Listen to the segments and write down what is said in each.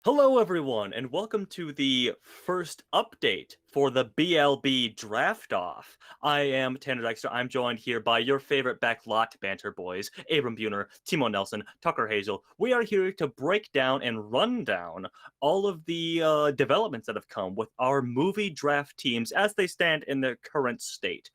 Hello, everyone, and welcome to the first update for the BLB Draft Off. I am Tanner Dykster. I'm joined here by your favorite backlot banter boys, Abram Buhner, Timo Nelson, Tucker Hazel. We are here to break down and run down all of the developments that have come with our movie draft teams as they stand in their current state.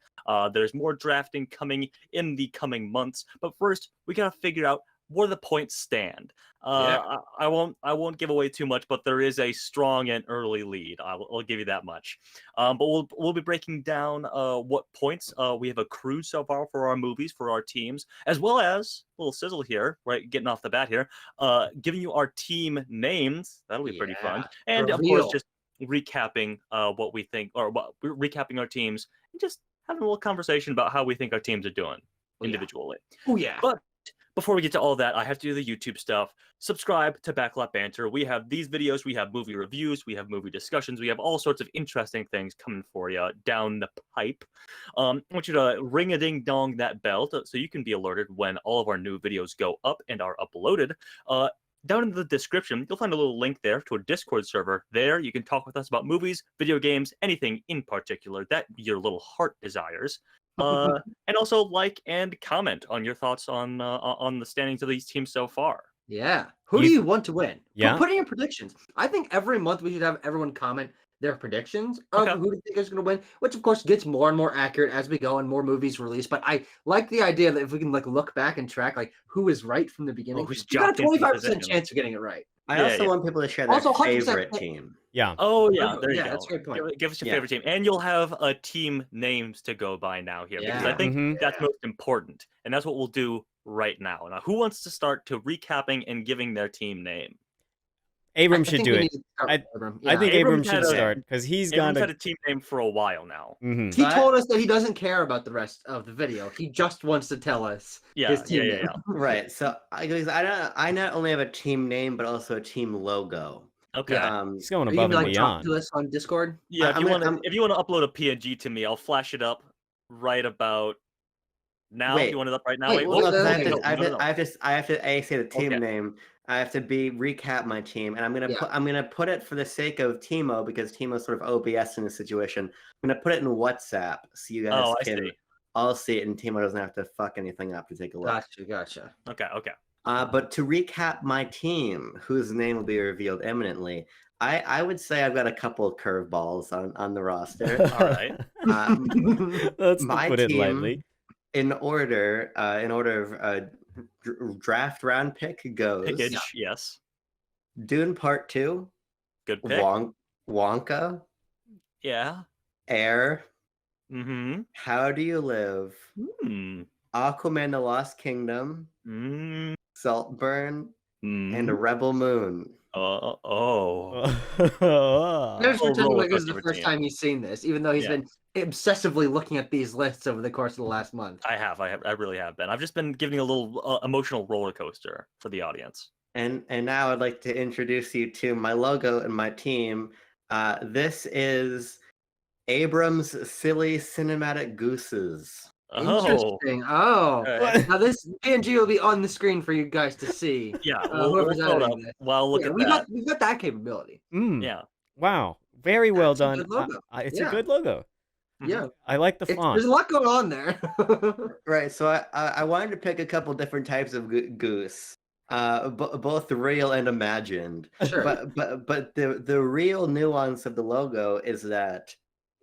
There's more drafting coming in the coming months, but first, we gotta figure out where the points stand. Yeah. I won't give away too much, but there is a strong and early lead. I'll give you that much. But we'll be breaking down what points we have accrued so far for our movies, for our teams, as well as a little sizzle here, right? Getting off the bat here, giving you our team names. That'll be pretty fun, Yeah. and of course, Reveal. just recapping what we think, or recapping our teams, and just having a little conversation about how we think our teams are doing Oh yeah. individually. Oh yeah. But before we get to all that, I have to do the YouTube stuff. Subscribe to Backlot Banter. We have these videos, we have movie reviews, we have movie discussions, we have all sorts of interesting things coming for you down the pipe. I want you to ring-a-ding-dong that bell so you can be alerted when all of our new videos go up and are uploaded. Down in the description, you'll find a little link there to a Discord server. There, you can talk with us about movies, video games, anything in particular that your little heart desires. And also like and comment on your thoughts on the standings of these teams so far. Yeah. Who do You you want to win? Yeah? Put in your predictions. I think every month we should have everyone comment their predictions of Okay. who they think is going to win, which of course gets more and more accurate as we go and more movies release. But I like the idea that if we can look back and track who is right from the beginning, who's you got a jockeying for 25% position. chance of getting it right. I Yeah, also yeah. want people to share their Also, 100% favorite team. Yeah. Oh yeah, there you Yeah, go. that's a great point. Give us your Yeah. favorite team, and you'll have a team names to go by now here because I Yeah. think Mhm. that's most important, and that's what we'll do right now. Now, who wants to start to recapping and giving their team name? Abram I should think do we it. need to start I with Abram. I think Yeah. Abram Abram's had should a- start because he's Abram's got had a. a team name for a while now. Mhm. He So told us that he doesn't care about the rest of the video. He just wants to tell us Yeah, his team name. yeah. Right. So I not only have a team name but also a team logo. Okay. Yeah. He's going Are you above gonna and talk to beyond. us on Discord? Yeah, I'm gonna- if you want to upload a PNG to me, I'll flash it up right about now. Wait. You want it up right now? Wait, Well, well, no, 'cause okay. I have to A, say the team Okay. name. I have to B, recap my team, and Yeah. I'm gonna put it for the sake of Timo because Timo's sort of OBS in this situation. I'm gonna put it in WhatsApp so you guys Oh, I can see. all see it, and Timo doesn't have to fuck anything up to take a look. Gotcha. Okay. But to recap my team, whose name will be revealed imminently, I would say I've got a couple of curveballs on the roster. All right. Let's My put it team- lightly. in order of draft round pick goes Pickage, yes. Dune Part 2, Good pick. Wonka, Yeah. Air, Mm-hmm. How Do You Live, Hmm. Aquaman: The Lost Kingdom, Mm. Saltburn, Mm. and Rebel Moon. Oh. There's Oh, pretending roller like this is the coaster first routine. time he's seen this, even though he's Yeah. been obsessively looking at these lists over the course of the last month. I really have been. I've just been giving a little emotional roller coaster for the audience. And now I'd like to introduce you to my logo and my team. This is Abram's Silly Cinematic Gooses. Oh. Interesting. Oh, Okay. now this PNG will be on the screen for you guys to see. Yeah, whoever's we'll throw it up editing this. while look Yeah, at we've that. got that capability. Mm. Yeah. Wow. Very well That's a done. good logo. It's Yeah. a good logo. Yeah, I like the there's font. a lot going on there. Right, so I wanted to pick a couple different types of goose, both real and imagined. Sure. But the real nuance of the logo is that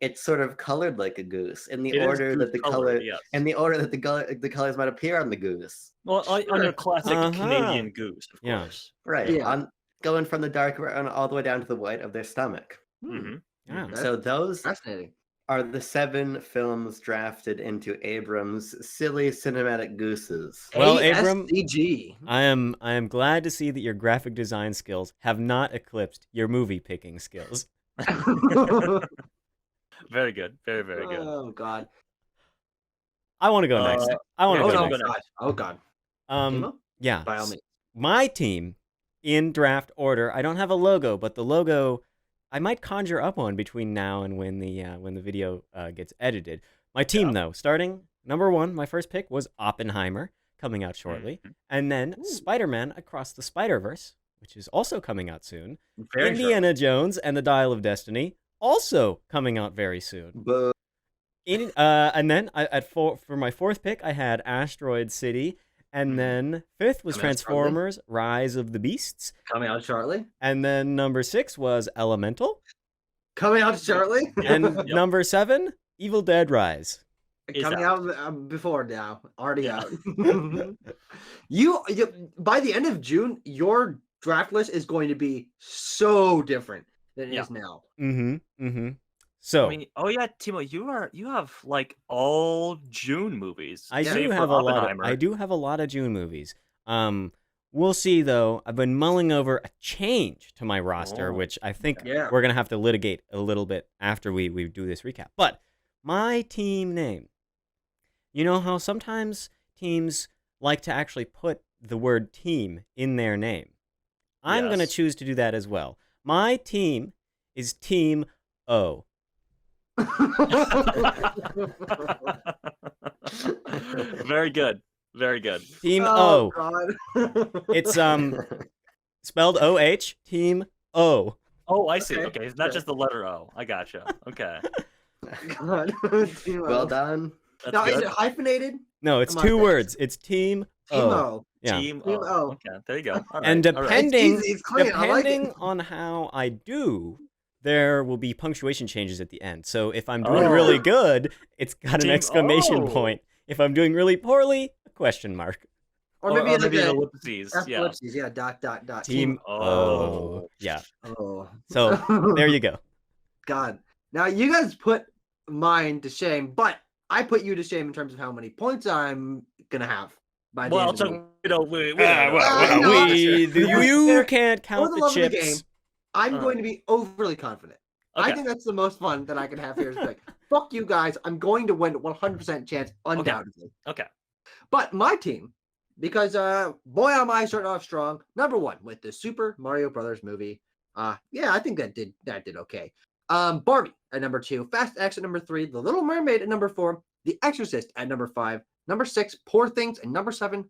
it's sort of colored like a goose in the It is order that the goose color colored, yes. and the order that the colors might appear on the goose. Well, on your Sure. classic Uh-huh. Canadian goose, of Yeah. course. Right, Yeah. going from the dark brown all the way down to the white of their stomach. Mm-hmm. Yeah. That's So those fascinating. are the 7 films drafted into Abrams' Silly Cinematic Gooses. Well, Abram, ASCG. I am glad to see that your graphic design skills have not eclipsed your movie picking skills. Very good. Very good. Oh God. I want to go next. I want yeah, to go go no, next. next. God. Oh God. Um, Timo? yeah. By all means. My team in draft order. I don't have a logo, but the logo I might conjure up one between now and when the video gets edited. My team though, starting number 1, my first pick was Oppenheimer, coming out shortly, and then Spider-Man Across the Spider-Verse, which is also coming out soon. Very Indiana Jones and the Dial of Destiny, also coming out very soon. Boo. And then for my fourth pick, I had Asteroid City. And then fifth was Coming out shortly. Transformers: Rise of the Beasts. Coming out shortly. And then number 6 was Elemental. Coming out shortly. And number 7, Evil Dead Rise. Coming out before now. Already out. you by the end of June, your draft list is going to be so different than it is now. So I mean, oh yeah, Timo, you have like all June movies. I save do for have a lot. Oppenheimer. I do have a lot of June movies. We'll see though. I've been mulling over a change to my roster, which I think we're gonna have to litigate a little bit after we do this recap. But my team name. You know how sometimes teams like to actually put the word team in their name. I'm going to Yes. choose to do that as well. My team is Team O. Very good. Very good. Team Oh, O. God. It's spelled O-H, Team O. Oh, I see. Okay, Okay, it's not okay. just the letter O. I gotcha. Okay. God. Well done. That's Now, is good. it hyphenated? No, it's Come on, 2 guys. words. It's Team Team O. O. Yeah. Team Team O. O. Okay, there you go. All right. And all right. depending, It's easy, it's clean, I like it. depending on how I do, there will be punctuation changes at the end. So if I'm doing Oh. really good, it's got an Team exclamation O. point. If I'm doing really poorly, a question mark. Or maybe it's like maybe a an ellipses. Yeah. ellipses. Yeah. Dot. Team O. O. Yeah. Oh. So there you go. God. Now you guys put mine to shame, but I put you to shame in terms of how many points I'm gonna have by the Well, end of the week. so you know, we You can't For count the the love of the game, chips. I'm going to be overly confident. I Okay. think that's the most fun that I can have here. Is like, fuck you guys. I'm going to win 100% chance, undoubtedly. Okay. But my team, because boy am I starting off strong. Number 1 with the Super Mario Brothers movie. Yeah, I think that did okay. Barbie at number 2, Fast X at number 3, The Little Mermaid at number 4, The Exorcist at number 5, number 6, Poor Things, and number 7,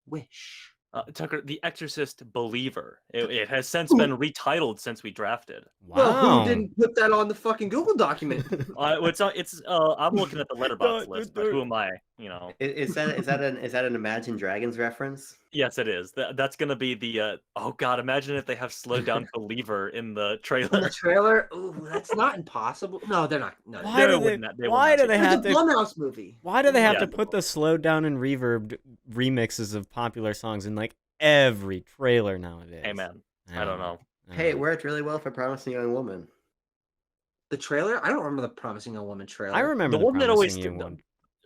Wish. Tucker, The Exorcist Believer. It has since been retitled since we drafted. Well, Wow. who didn't put that on the fucking Google document? I'm looking at the letterbox list, but who am I? You know. Is that an Imagine Dragons reference? Yes, it is. That's gonna be the. Oh God! Imagine if they have slowed down Believer in the trailer. The trailer? Ooh, that's not impossible. No, they're not. No, Why do they? Why do they it's a have to? Blumhouse movie. Why do they have Yeah. to put the slowed down and reverbed remixes of popular songs in like every trailer nowadays? Hey man, I don't know. Hey, it worked really well for Promising Young Woman. The trailer? I don't remember the Promising Young Woman trailer. I remember The the one that always Promising Young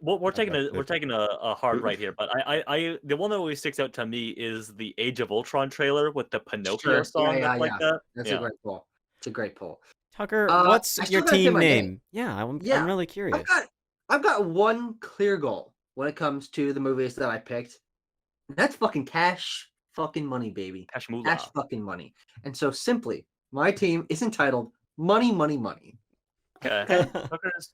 One. we're taking Okay. a hard right here, but I the one that always sticks out to me is the Age of Ultron trailer with the Pinocchio Sure. song. Yeah, that's like that. That's Yeah. a great pull. It's a great pull. Tucker, I what's still your gotta say team my name? name. Yeah, I'm Yeah, really curious. I've got one clear goal when it comes to the movies that I picked. And that's fucking cash fucking money, baby. Cash Moolah. Cash fucking money. And so simply, my team is entitled Money, Money, Money. Okay.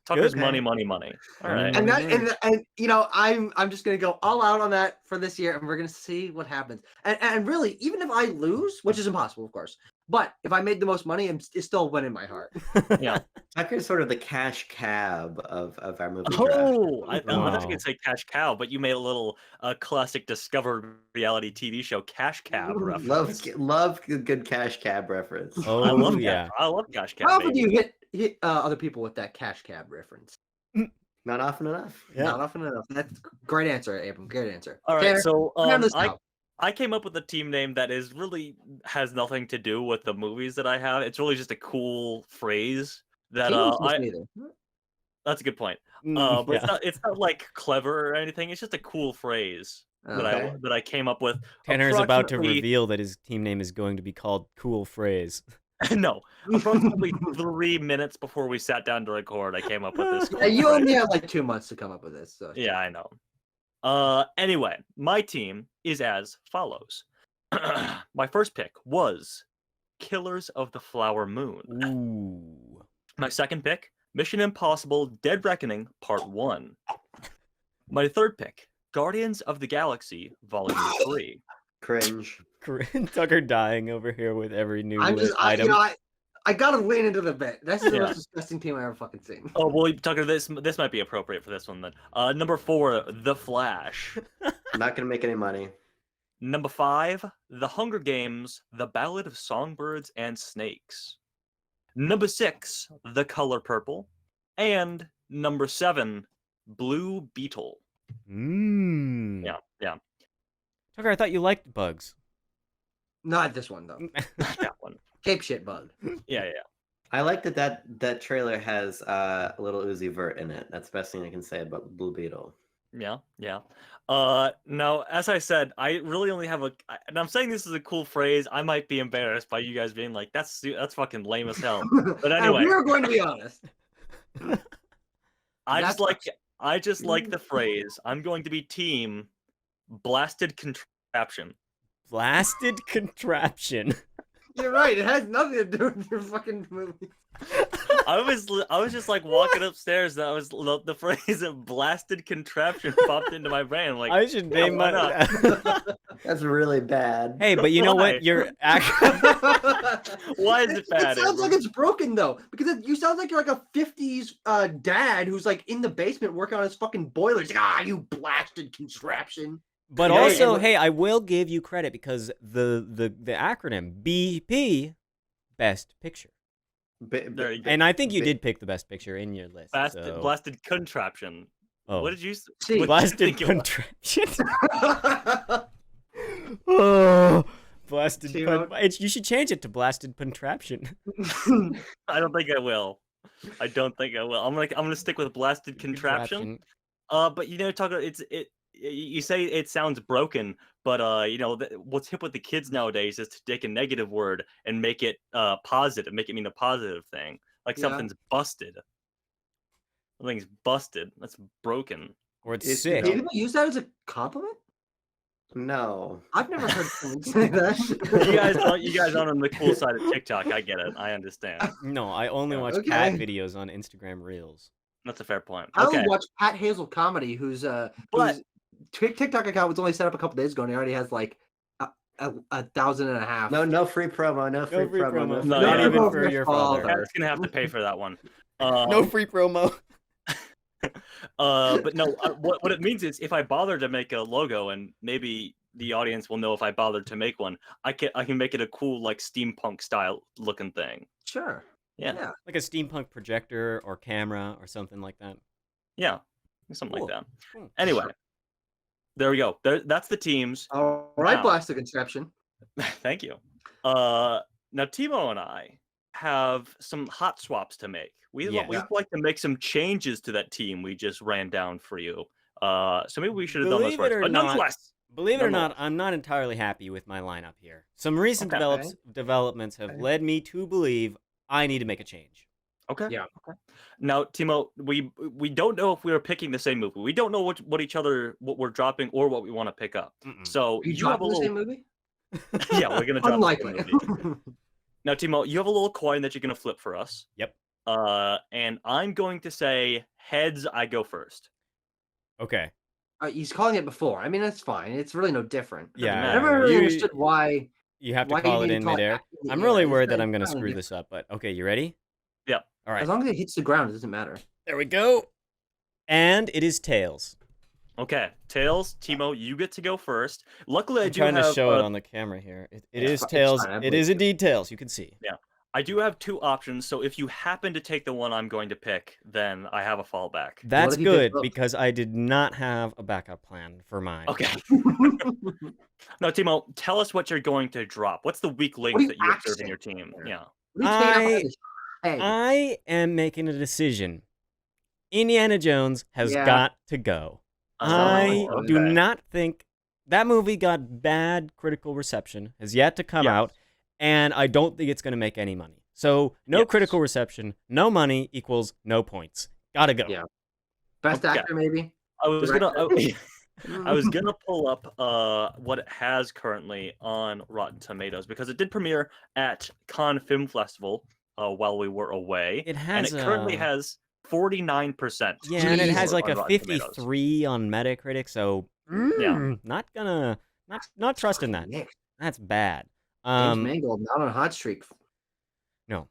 Tucker's Good. money. All right. And you know, I'm just gonna go all out on that for this year, and we're gonna see what happens. And really, even if I lose, which is impossible, of course, but if I made the most money, it's still winning my heart. Yeah. Tucker's sort of the cash cab of our movie draft. Oh, I thought you Wow. could say Cash Cow, but you made a little classic Discovered reality TV show Cash Cab Ooh, reference. Love good cash cab reference. Oh, I love yeah. I love Cash Cab. How often do baby. you hit other people with that cash cab reference? Not often enough. Yeah. Not often enough. That's great answer, Abram. Great answer. All right, Tanner, so round this out. I came up with a team name that is really has nothing to do with the movies that I have. It's really just a cool phrase that Team was I. neither. That's a good point. Mm, But yeah. it's not like clever or anything. It's just a cool phrase Okay. that I came up with. Tanner is about to approximately- reveal that his team name is going to be called Cool Phrase. No, approximately 3 minutes before we sat down to record, I came up with this. Yeah, you phrase. only have like 2 months to come up with this. So. Yeah, I know. Anyway, my team is as follows. My first pick was Killers of the Flower Moon. Ooh. My second pick, Mission Impossible Dead Reckoning Part 1. My third pick, Guardians of the Galaxy Volume 3. Cringe. Tucker dying over here with every new I'm just, item. I gotta lean into the bit. This is the Yeah. most disgusting team I've ever fucking seen. Oh well, Tucker, this might be appropriate for this one then. Number 4, The Flash. Not gonna make any money. Number 5, The Hunger Games: The Ballad of Songbirds and Snakes. Number 6, The Color Purple. And number 7, Blue Beetle. Yeah. Tucker, I thought you liked bugs. Not this one though. That one. Cape shit bug. Yeah. I like that trailer has a little Uzi Vert in it. That's the best thing I can say about Blue Beetle. Yeah. Now, as I said, I really only have and I'm saying this is a cool phrase. I might be embarrassed by you guys being like, that's fucking lame as hell. But anyway, and we're going to be honest. I That's just like the phrase. I'm going to be team blasted contraption. Blasted contraption. You're right. It has nothing to do with your fucking movie. I was just like walking upstairs, and the phrase of blasted contraption popped into my brain. I'm like, I should name why my. That's really bad. Hey, but you know Why? what? You're actually. why is it bad? It sounds like Abram? it's broken though, because you sound like you're like a '50s dad who's like in the basement working on his fucking boilers. Like, you blasted contraption. But Yeah, also, and- hey, I will give you credit because the acronym BP, Best Picture, There you go. and I think you did pick the Best Picture in your list. Blasted, so- blasted contraption. Oh, What did you? See, what did you blasted think it was? contraption. Oh, blasted. See, You should change it to blasted contraption. I don't think I will. I don't think I will. I'm gonna stick with blasted contraption. But Tucker, you say it sounds broken, but what's hip with the kids nowadays is to take a negative word and make it positive, make it mean a positive thing, like Yeah. something's busted. Something's busted. That's broken. Or it's It's- sick. Do people use that as a compliment? No. I've never heard someone say that. You guys aren't on the cool side of TikTok. I get it. I understand. No, I only Yeah. watch cat Okay. videos on Instagram Reels. That's a fair point. I Okay. only watch Pat Hazel comedy, whose TikTok account was only set up a couple days ago, and he already has like 1,500. No free promo. No free free promo. promo. No, Not yeah. even for your father. Pat's gonna have to pay for that one. No free promo. But no, what it means is if I bother to make a logo, and maybe the audience will know if I bothered to make one, I can make it a cool like steampunk style looking thing. Sure. Yeah. Like a steampunk projector or camera or something like that. Yeah, something Cool. like that. Cool. Anyway, there we go. That's the teams. All right, Now- Blasted Contraption. Thank you. Now Timo and I have some hot swaps to make. We'd Yes. like to make some changes to that team we just ran down for you. So maybe we should have done this Believe it first. or But not- nonetheless, Believe it or not, Nonetheless. I'm not entirely happy with my lineup here. Some recent Okay. developments have Okay. led me to believe I need to make a change. okay. Yeah. Okay. Now, Timo, we don't know if we are picking the same movie. We don't know what we're dropping or what we want to pick up. Mm-mm. So You you have a dropping the same little. movie? Yeah, we're gonna drop the same Unlikely. movie. Now, Timo, you have a little coin that you're gonna flip for us. Yep. And I'm going to say heads. I go first. Okay. He's calling it before. I mean, that's fine. It's really no different. Yeah. I matter. never really You- understood why. You have to why call you it need in to call midair. back in the I'm air. really It's worried that not- I'm going to it's not screw any this up, but okay, you ready? Yep. All right. As long as it hits the ground, it doesn't matter. There we go. And it is Tails. Okay, Tails, Timo, you get to go first. Luckily, I I'm do trying have to show it on the camera here. It It's is fi- it's Tails. fine, I It believe is you. indeed Tails. You can see. I do have two options. So if you happen to take the one I'm going to pick, then I have a fallback. That's if you pick good both? because I did not have a backup plan for mine. Okay. Now, Timo, tell us what you're going to drop. What's the weak link are you that you observe in accent? your team? Yeah. What are you taking out I- of this head? I am making a decision. Indiana Jones has Yeah. got to go. I Oh, do okay. not think that movie got bad critical reception, has yet to come Yes. out, and I don't think it's going to make any money. So, no Yes. critical reception, no money equals no points. Gotta go. Yeah. Best Okay. actor, maybe. I was gonna. I was Mhm. gonna pull up what it has currently on Rotten Tomatoes because it did premiere at Cannes Film Festival while we were away, It and has it currently a- has 49%. Yeah, and it has Jesus. like on a Rotten Tomatoes. 53 on Metacritic, so Yeah. not trusting that. Nick. That's bad. James Mangold not on a hot streak. No.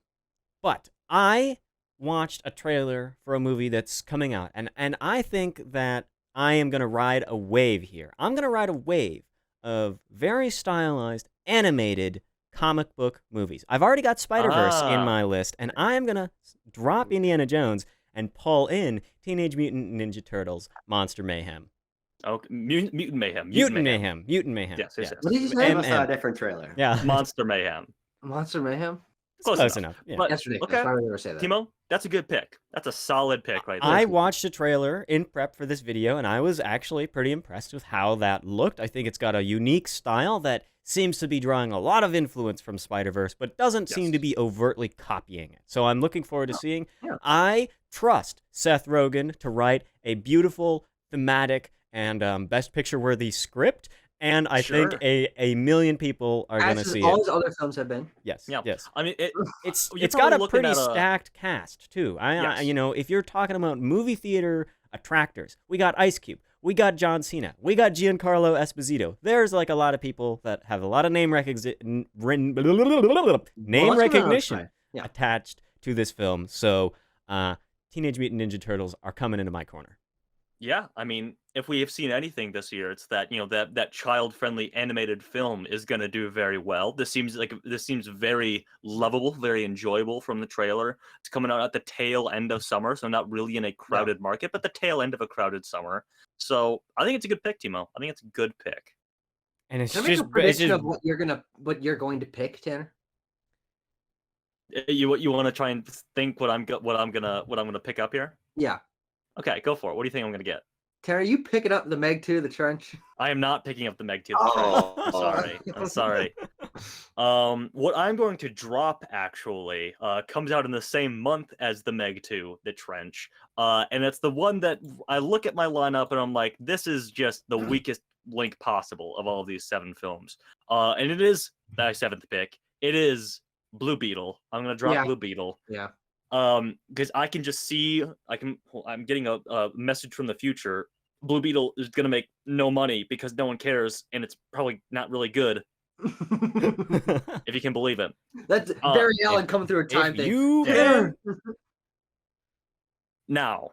But I watched a trailer for a movie that's coming out, and I think that I am going to ride a wave here. I'm going to ride a wave of very stylized, animated comic book movies. I've already got Spider-Verse in my list, and I am going to drop Indiana Jones and pull in Teenage Mutant Ninja Turtles Monster Mayhem. Okay, Mutant Mayhem. Mutant Mayhem. Yes. What did you say? I saw a different trailer. Yeah. Monster Mayhem. Monster Mayhem? Close enough. Yeah. But, That's ridiculous. okay. Why would I ever say that? Timo, that's a good pick. That's a solid pick right there. I watched a trailer in prep for this video, and I was actually pretty impressed with how that looked. I think it's got a unique style that seems to be drawing a lot of influence from Spider-Verse, but doesn't seem to be overtly copying it. So I'm looking forward to seeing. Yeah. I trust Seth Rogen to write a beautiful, thematic, and Best Picture-worthy script, and I think a million people are going to see all it. his other films have been. Yes. Yeah. Yes. I mean, It's you're got probably a looking pretty at stacked cast too. Yes. You know, if you're talking about movie theater attractors, we got Ice Cube, we got John Cena, we got Giancarlo Esposito. There's like a lot of people that have a lot of name recognition attached to this film. So, Teenage Mutant Ninja Turtles are coming into my corner. Yeah, I mean, if we have seen anything this year, it's that that child-friendly animated film is going to do very well. This seems very lovable, very enjoyable from the trailer. It's coming out at the tail end of summer, so not really in a crowded market, but the tail end of a crowded summer. So I think it's a good pick, Timo. I think it's a good pick. And it's Can I make a prediction of what you're going to pick, Tanner? You want to try and think what I'm gonna pick up here? Yeah. Okay, go for it. What do you think I'm gonna get? Tanner, you picking up the Meg 2, The Trench? I am not picking up the Meg 2. Oh. I'm sorry. What I'm going to drop actually comes out in the same month as the Meg 2, The Trench, and it's the one that I look at my lineup and I'm like, this is just the weakest link possible of all of these 7 films. And it is my 7th pick. It is Blue Beetle. I'm gonna drop Blue Beetle. Yeah. Because I can just see, I'm getting a message from the future. Blue Beetle is gonna make no money because no one cares, and it's probably not really good. If you can believe it. That's Barry Allen coming through a time thing. You Tanner. Now,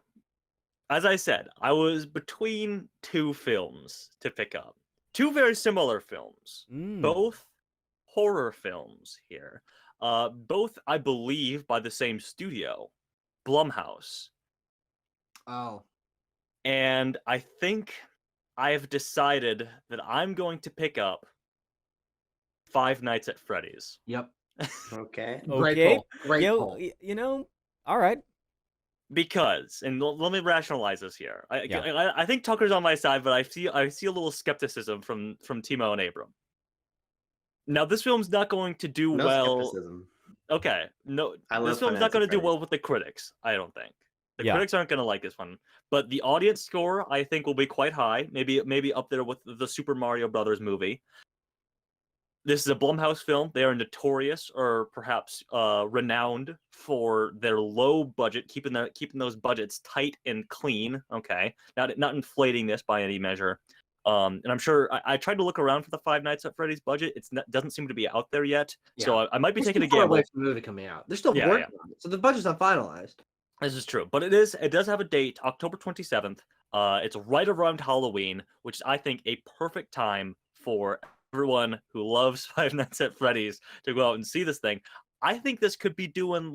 as I said, I was between 2 films to pick up. 2 very similar films, both horror films here. Both, I believe, by the same studio, Blumhouse. Oh. And I think I've decided that I'm going to pick up Five Nights at Freddy's. Yep. Okay. Great pull. You know, all right. Because, and let me rationalize this here. I think Tucker's on my side, but I see a little skepticism from Timo and Abram. Now, this film's not going to do well. Skepticism. Okay, no, this film's not going to do well with the critics. I don't think the critics aren't going to like this one, but the audience score I think will be quite high. Maybe up there with the Super Mario Brothers movie. This is a Blumhouse film. They are notorious, or perhaps renowned, for their low budget, keeping those budgets tight and clean. Okay, not inflating this by any measure. And I'm sure I tried to look around for the Five Nights at Freddy's budget. Doesn't seem to be out there yet. Yeah. So I might be taking a gamble. Away from the movie coming out. They're still working on it, so the budget's not finalized. This is true, but it does have a date, October 27th. It's right around Halloween, which is, I think, a perfect time for everyone who loves Five Nights at Freddy's to go out and see this thing. I think this could be doing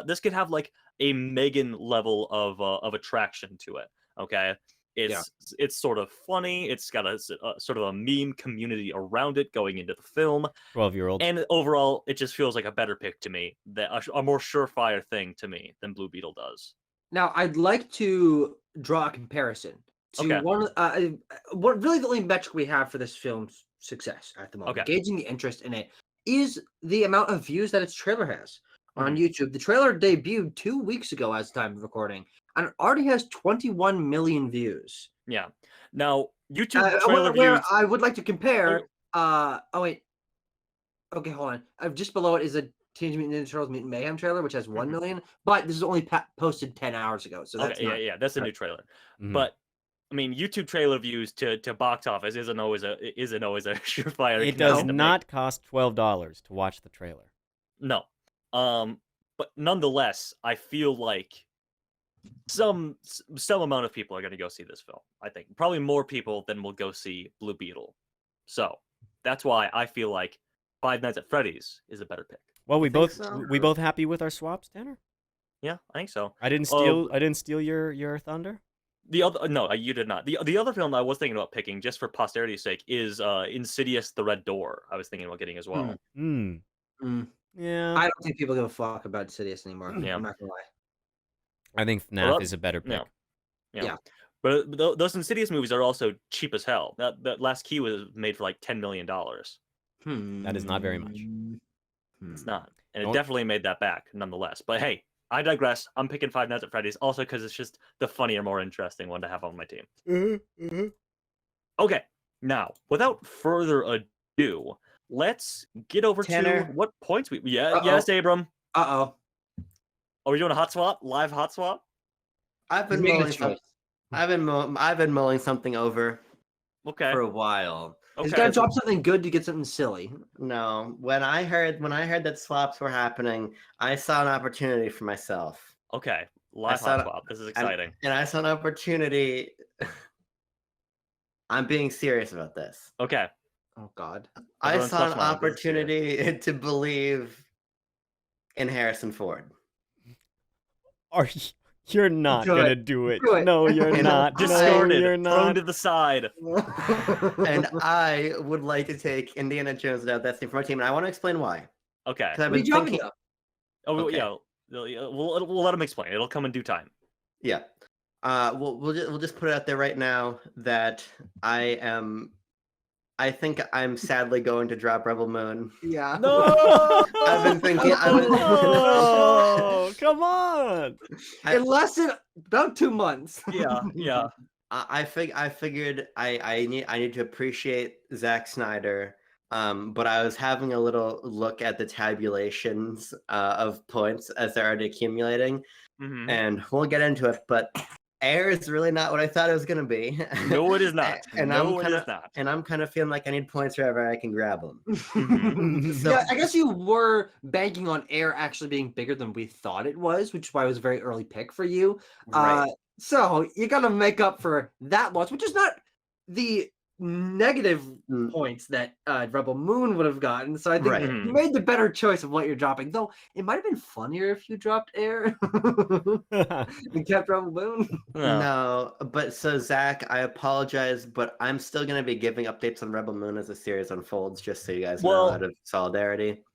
this could have like a Megan level of attraction to it. Okay. It's sort of funny. It's got a sort of a meme community around it going into the film. 12-year-old. And overall, it just feels like a better pick to me, a more surefire thing to me than Blue Beetle does. Now, I'd like to draw a comparison to what really the only metric we have for this film's success at the moment, gauging the interest in it, is the amount of views that its trailer has on YouTube. The trailer debuted 2 weeks ago as the time of recording, and it already has 21 million views. Yeah. Now, YouTube trailer views... I would like to compare... Okay, hold on. Just below it is a Teenage Mutant Ninja Turtles Mutant Mayhem trailer, which has 1 million, but this is only posted 10 hours ago. So that's that's a new trailer. But I mean, YouTube trailer views to box office isn't always a surefire. It does connection to make. not cost $12 to watch the trailer. No. But nonetheless, I feel like some amount of people are going to go see this film. I think probably more people than will go see Blue Beetle. So that's why I feel like Five Nights at Freddy's is a better pick. Well, we think both so? we both happy with our swaps, Tanner? Yeah, I think so. I didn't steal your thunder. The other no, you did not. The other film I was thinking about picking just for posterity's sake is Insidious: The Red Door. I was thinking about getting as well. Mm. Yeah. I don't think people give a fuck about Sidious anymore. Yeah. I'm not gonna lie. I think FNAF Well, is a better pick. Yeah. But those Insidious movies are also cheap as hell. That Last Key was made for like $10 million. That is not very much. It's not, and it Don't- definitely made that back nonetheless. But hey, I digress. I'm picking Five Nights at Freddy's also because it's just the funnier, more interesting one to have on my team. Okay, now without further ado, let's get over Tanner. to what points we. Yeah, Uh-oh. yes, Abram. Uh-oh. Are we doing a hot swap? Live hot swap? I've been He's making a mulling some, choice. I've been mulling something over Okay. for a while. He's Okay. gotta drop something good to get something silly. No, when I heard that swaps were happening, I saw an opportunity for myself. Okay. Live saw hot it- swap. This is exciting. And I saw an opportunity. I'm being serious about this. Okay. Oh God. I Everyone's saw an touching on it. This is serious. opportunity to believe in Harrison Ford. You're not Do gonna it. do it. Do it. No, you're And not. No, Discarded. you're Thrown not. to the side. And I would like to take Indiana Jones without that thing for my team, and I want to explain why. Okay. Because I've What are been you dropping thinking. though? Oh, Okay. yeah. We'll let him explain. It'll come in due time. Yeah. We'll just put it out there right now that I think I'm sadly going to drop Rebel Moon. Yeah. No! I've been thinking. Oh, come on. In less than about 2 months. Yeah. I figured I need to appreciate Zack Snyder. But I was having a little look at the tabulations of points as they're already accumulating, Mhm. and we'll get into it. But Air is really not what I thought it was going to be. No, it is not. And No, I'm it kind is of not. and I'm kind of feeling like I need points wherever I can grab them. So- Yeah, I guess you were banking on Air actually being bigger than we thought it was, which is why it was a very early pick for you. Right. So you got to make up for that loss, which is not the negative Mm. points that Rebel Moon would have gotten. So I think Right. you made the better choice of what you're dropping. Though it might have been funnier if you dropped Air and kept Rebel Moon. No. No, but so Zach, I apologize, but I'm still going to be giving updates on Rebel Moon as the series unfolds, just so you guys Well- know, out of solidarity.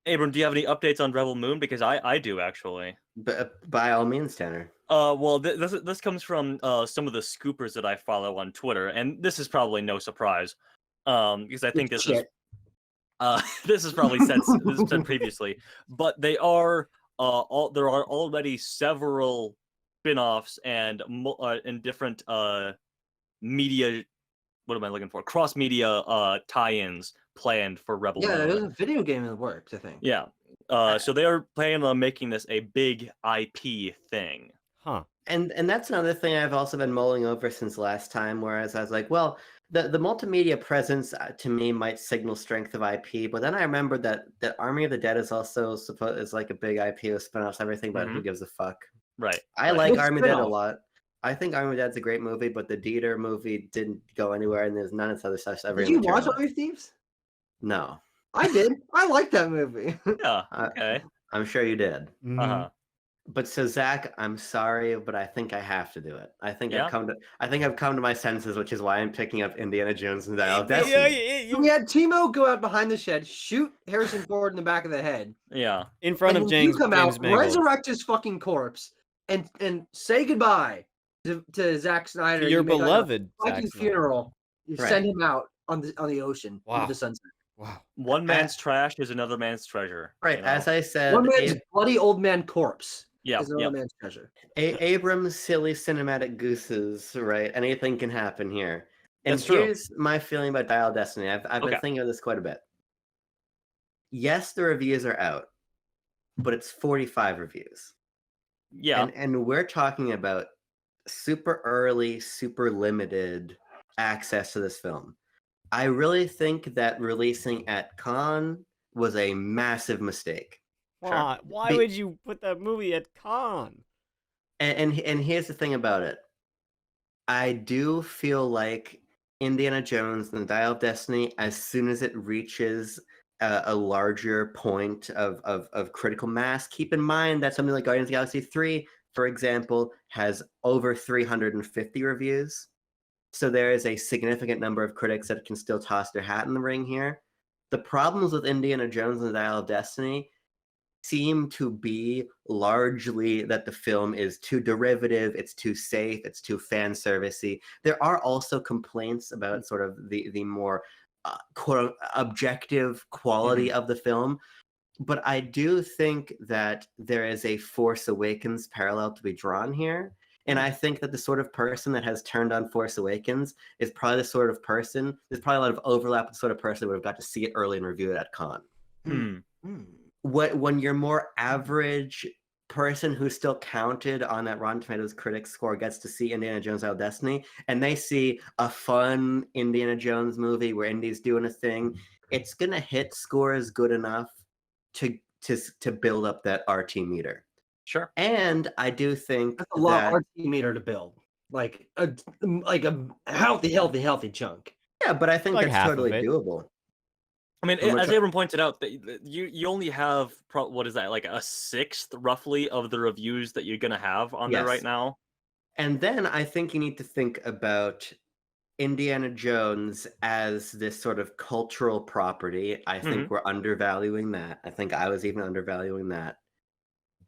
Abram, do you have any updates on Rebel Moon? Because I do actually. But by all means, Tanner. Well, this comes from some of the scoopers that I follow on Twitter, and this is probably no surprise, because I think this is Shit. this is probably said previously, but they are there are already several spin-offs and different media. What am I looking for? Cross media tie-ins planned for Rebel Yeah, Moon. there's a video game in the works, I think. Yeah. So they are planning on making this a big IP thing. Huh. And that's another thing I've also been mulling over since last time, whereas I was like, well, the multimedia presence to me might signal strength of IP, but then I remembered that Army of the Dead is also is like a big IP with spin-offs, everything, but who gives a fuck? Right. I right. like Good Army of the Dead a spin-off. lot. I think Army of the Dead's a great movie, but the Dieter movie didn't go anywhere, and there's none of this other stuff ever. Did you watch materialized. Army of Thieves? No, I did. I like that movie. Yeah. I- Okay. I'm sure you did. Mhm. Uh-huh. But so Zach, I'm sorry, but I think I have to do it. I think Yeah? I've come to my senses, which is why I'm picking up Indiana Jones and Dial of Yeah, Destiny. We had Timo go out behind the shed, shoot Harrison Ford in the back of the head, Yeah. in front and of then you James come James out, Mangold. resurrect his fucking corpse, and say goodbye to Zack Snyder. To your You make, like, a beloved Zack Viking Snyder. funeral. You Right. send him out on the ocean Wow. into the sunset. Wow. One man's trash is another man's treasure. Right, you know? as I said, One man's bloody old man corpse Yeah. is another Yeah. man's treasure. Abrams' silly cinematic gooses. Right, anything can happen here. And That's true. here's my feeling about Dial of Destiny. I've been Okay. thinking of this quite a bit. Yes, the reviews are out, but it's 45 reviews. Yeah. And we're talking about super early, super limited access to this film. I really think that releasing at Cannes was a massive mistake. Why? Why Be- would you put that movie at Cannes? And here's the thing about it. I do feel like Indiana Jones and the Dial of Destiny, as soon as it reaches a larger point of critical mass, keep in mind that something like Guardians of the Galaxy 3, for example, has over 350 reviews. So there is a significant number of critics that can still toss their hat in the ring here. The problems with Indiana Jones and the Dial of Destiny seem to be largely that the film is too derivative, it's too safe, it's too fan servicey. There are also complaints about sort of the more quote objective quality of the film, but I do think that there is a Force Awakens parallel to be drawn here. And I think that the sort of person that has turned on Force Awakens is probably the sort of person, there's probably a lot of overlap with the sort of person who would have got to see it early and review it at Con. When your more average person who's still counted on that Rotten Tomatoes critics score gets to see Indiana Jones Dial of Destiny, and they see a fun Indiana Jones movie where Indy's doing a thing, it's gonna hit scores good enough to build up that RT meter. Sure. And I do think That's a lot that of RT meter to build. Like a healthy chunk. yeah, but I think Like that's half of totally it. doable. I mean, And we're as try- Abram pointed out, you only have what is that, like a sixth roughly of the reviews that you're gonna have on there right Yes. now. And then I think you need to think about Indiana Jones as this sort of cultural property. I think we're undervaluing that. I think I was even undervaluing that.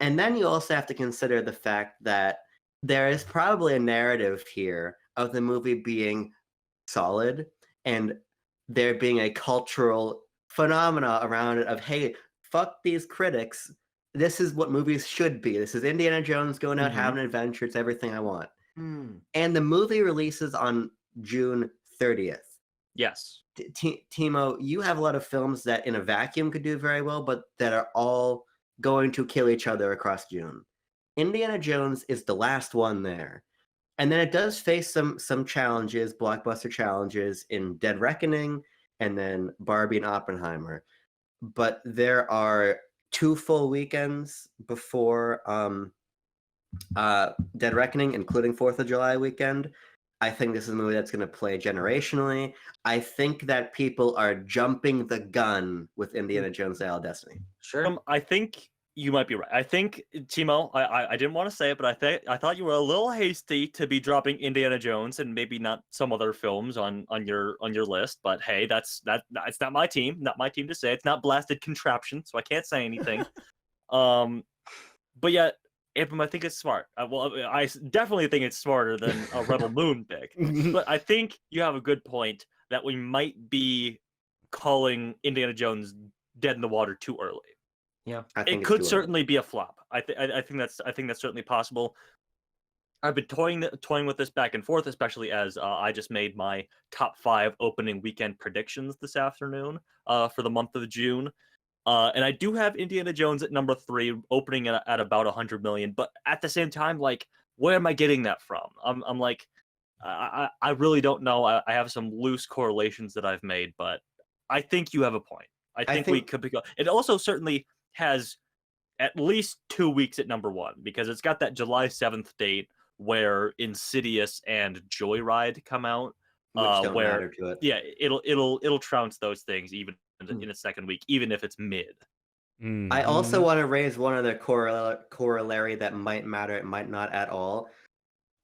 And then you also have to consider the fact that there is probably a narrative here of the movie being solid and there being a cultural phenomena around it of, hey, fuck these critics. This is what movies should be. This is Indiana Jones going out having an adventure. It's everything I want. And the movie releases on June 30th. Yes. Timo, you have a lot of films that in a vacuum could do very well, but that are all going to kill each other across June. Indiana Jones is the last one there. And then it does face some challenges, blockbuster challenges in Dead Reckoning and then Barbie and Oppenheimer. But there are 2 full weekends before Dead Reckoning, including 4th of July weekend. I think this is a movie that's going to play generationally. I think that people are jumping the gun with Indiana Jones Dial of Destiny. Sure. I think you might be right. I think, Timo, I didn't want to say it, but I thought you were a little hasty to be dropping Indiana Jones and maybe not some other films on your list. But hey, that's not my team, not my team to say. It's not Blasted Contraption, so I can't say anything. But yet, Abram, I think it's smart. I definitely think it's smarter than a Rebel Moon pick. But I think you have a good point that we might be calling Indiana Jones dead in the water too early. Yeah, It could certainly be a flop. I think that's certainly possible. I've been toying with this back and forth, especially as I just made my top 5 opening weekend predictions this afternoon for the month of June. And I do have Indiana Jones at number 3, opening at about 100 million. But at the same time, like, where am I getting that from? I'm like, I really don't know. I have some loose correlations that I've made, but I think you have a point. I think we could be. It also certainly has at least 2 weeks at number 1 because it's got that July 7th date where Insidious and Joyride come out. Which don't matter to it. Yeah, it'll trounce those things even in its second week, even if it's mid. I also want to raise one other corollary that might matter, it might not at all.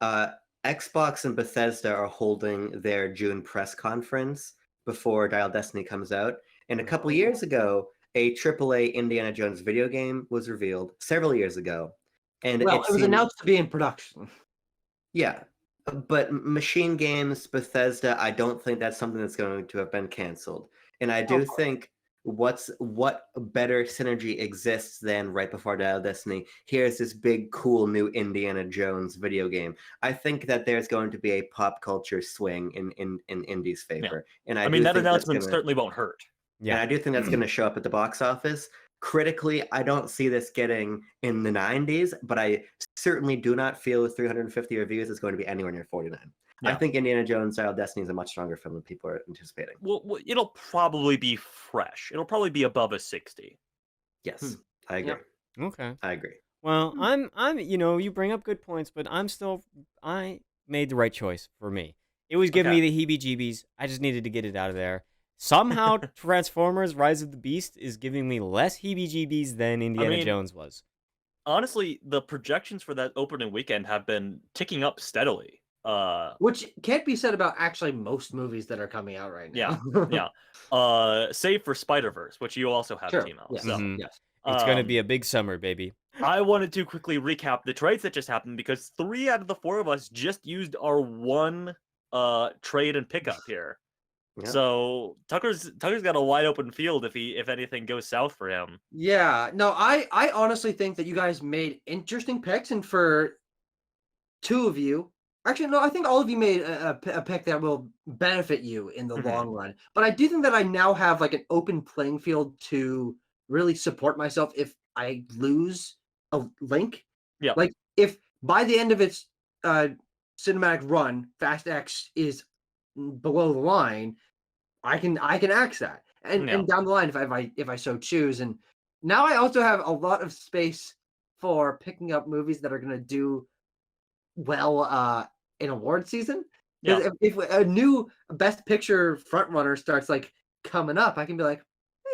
Xbox and Bethesda are holding their June press conference before Dial Destiny comes out. And a couple years ago, a AAA Indiana Jones video game was revealed several years ago. And it was announced to be in production. Yeah. But Machine Games, Bethesda, I don't think that's something that's going to have been canceled. And I do think what better synergy exists than right before Dial of Destiny? Here's this big, cool new Indiana Jones video game. I think that there's going to be a pop culture swing in Indy's favor. Yeah. And I mean, that announcement certainly won't hurt. Yeah. And I do think that's going to show up at the box office. critically, I don't see this getting in the 90s, but I certainly do not feel with 350 reviews it's going to be anywhere near 49. I Yeah. think Indiana Jones Dial of Destiny is a much stronger film than people are anticipating. Well, it'll probably be fresh. It'll probably be above a 60. Yes, I agree. Yeah. Okay. I agree. Well, I'm you bring up good points, but I made the right choice for me. It was giving me the heebie-jeebies. I just needed to get it out of there. Somehow Transformers Rise of the Beast is giving me less heebie-jeebies than Indiana Jones was. Honestly, the projections for that opening weekend have been ticking up steadily. Which can't be said about actually most movies that are coming out right now. Yeah. Save for Spider-Verse, which you also have Sure. Timo. Yes. So Yes. It's going to be a big summer, baby. I wanted to quickly recap the trades that just happened because 3 out of the 4 of us just used our one trade and pickup here. Yeah. So Tucker's got a wide open field if anything goes south for him. Yeah. No, I honestly think that you guys made interesting picks, and for 2 of you, actually, no, I think all of you made a pick that will benefit you in the long run. But I do think that I now have like an open playing field to really support myself if I lose a link. Yeah. Like if by the end of its cinematic run, Fast X is below the line, I can axe that. And down the line if I so choose. And now I also have a lot of space for picking up movies that are gonna do well in award season. Because if a new Best Picture frontrunner starts like coming up, I can be like,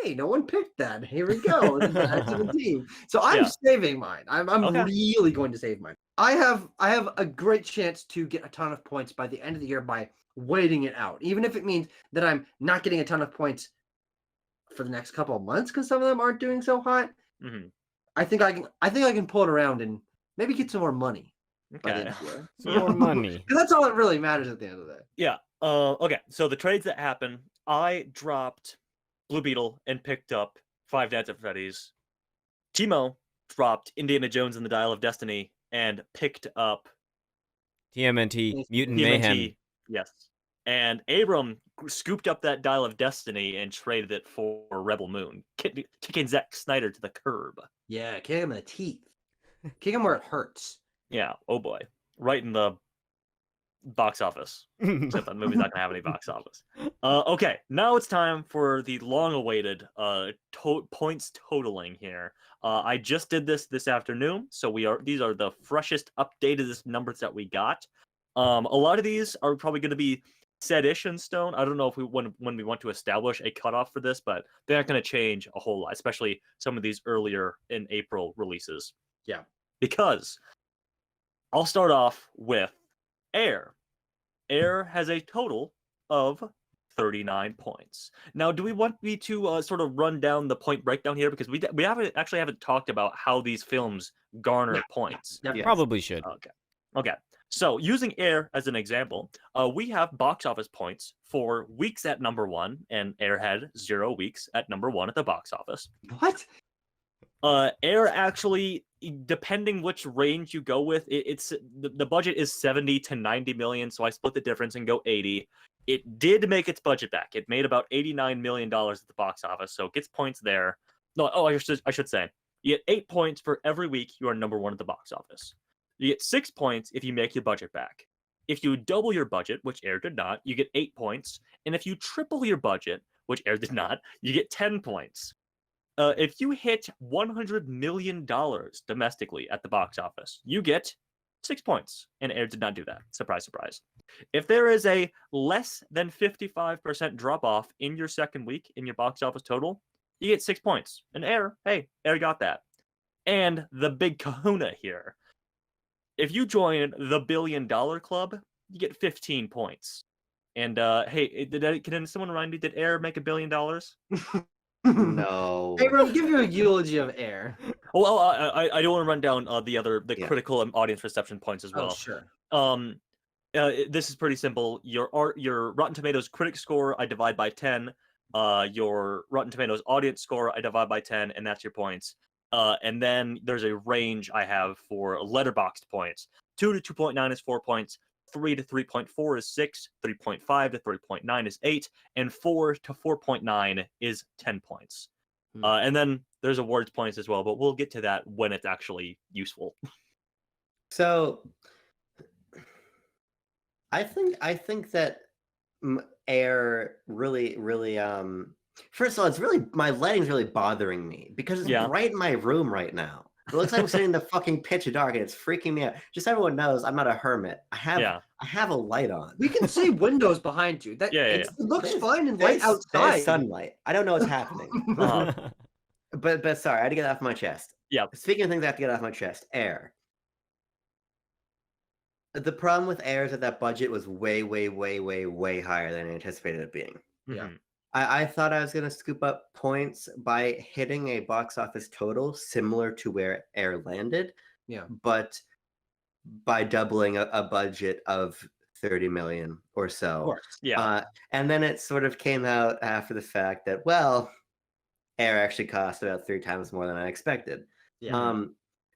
hey, no one picked that. Here we go. At 17. So I'm saving mine. I'm really going to save mine. I have a great chance to get a ton of points by the end of the year by waiting it out. Even if it means that I'm not getting a ton of points for the next couple of months because some of them aren't doing so hot. I think I can pull it around and maybe get some more money. Okay. Some more money. Because that's all that really matters at the end of the day. Yeah. Okay. So the trades that happen, I dropped Blue Beetle and picked up Five Nights at Freddy's. Timo dropped Indiana Jones and the Dial of Destiny and picked up TMNT, Mutant Mayhem. Yes. And Abram scooped up that Dial of Destiny and traded it for Rebel Moon, kicking Zack Snyder to the curb. Yeah, kick him in the teeth. Kick him where it hurts. Yeah. Oh boy. Right in the box office. Except that movie's not gonna have any box office. Okay, now it's time for the long-awaited points totaling here. I just did this afternoon, so these are the freshest, updated numbers that we got. A lot of these are probably going to be set-ish in stone. I don't know if when we want to establish a cutoff for this, but they're not going to change a whole lot, especially some of these earlier in April releases. Yeah, because I'll start off with Air. Air has a total of 39 points. Now, do we want me to sort of run down the point breakdown here? Because we haven't talked about how these films garner points. Yeah, probably should. Okay. So using Air as an example, we have box office points for weeks at number 1, and Air had 0 weeks at number 1 at the box office. What? Air actually, depending which range you go with, it's the budget is 70 to 90 million, so I split the difference and go 80. It did make its budget back. It made about $89 million at the box office, so it gets points there. No, I should say, you get 8 points for every week you are number 1 at the box office. You get 6 points if you make your budget back. If you double your budget, which Air did not, you get 8 points. And if you triple your budget, which Air did not, you get 10 points. If you hit $100 million domestically at the box office, you get 6 points. And Air did not do that. Surprise, surprise. If there is a less than 55% drop off in your second week in your box office total, you get 6 points. And Air got that. And the big kahuna here. If you join the $1 billion club, you get 15 points. And can someone remind me, did Air make $1 billion? No. Abram, give you a eulogy of Air. Well, I don't want to run down the critical and audience reception points as well. Oh, sure. This is pretty simple. Your Rotten Tomatoes critic score I divide by 10. Your Rotten Tomatoes audience score I divide by 10, and that's your points. And then there's a range I have for letterboxed points. 2 to 2.9 is 4 points. 3 to 3.4 is 6. 3.5 to 3.9 is 8. And 4 to 4.9 is 10 points. And then there's awards points as well, but we'll get to that when it's actually useful. So I think that Air really first of all, it's really, my lighting's really bothering me because it's bright in my room right now. It looks like I'm sitting in the fucking pitch dark and it's freaking me out. Just so everyone knows, I'm not a hermit. I have a light on. We can see windows behind you. It looks fine and light outside. There's sunlight. I don't know what's happening. But sorry, I had to get it off my chest. Yeah. Speaking of things I have to get off my chest, Air. The problem with Air is that budget was way higher than I anticipated it being. Yeah. I thought I was going to scoop up points by hitting a box office total similar to where Air landed. Yeah. But by doubling a budget of 30 million or so. Of course. Yeah. And then it sort of came out after the fact that, well, Air actually cost about 3 times more than I expected. Yeah.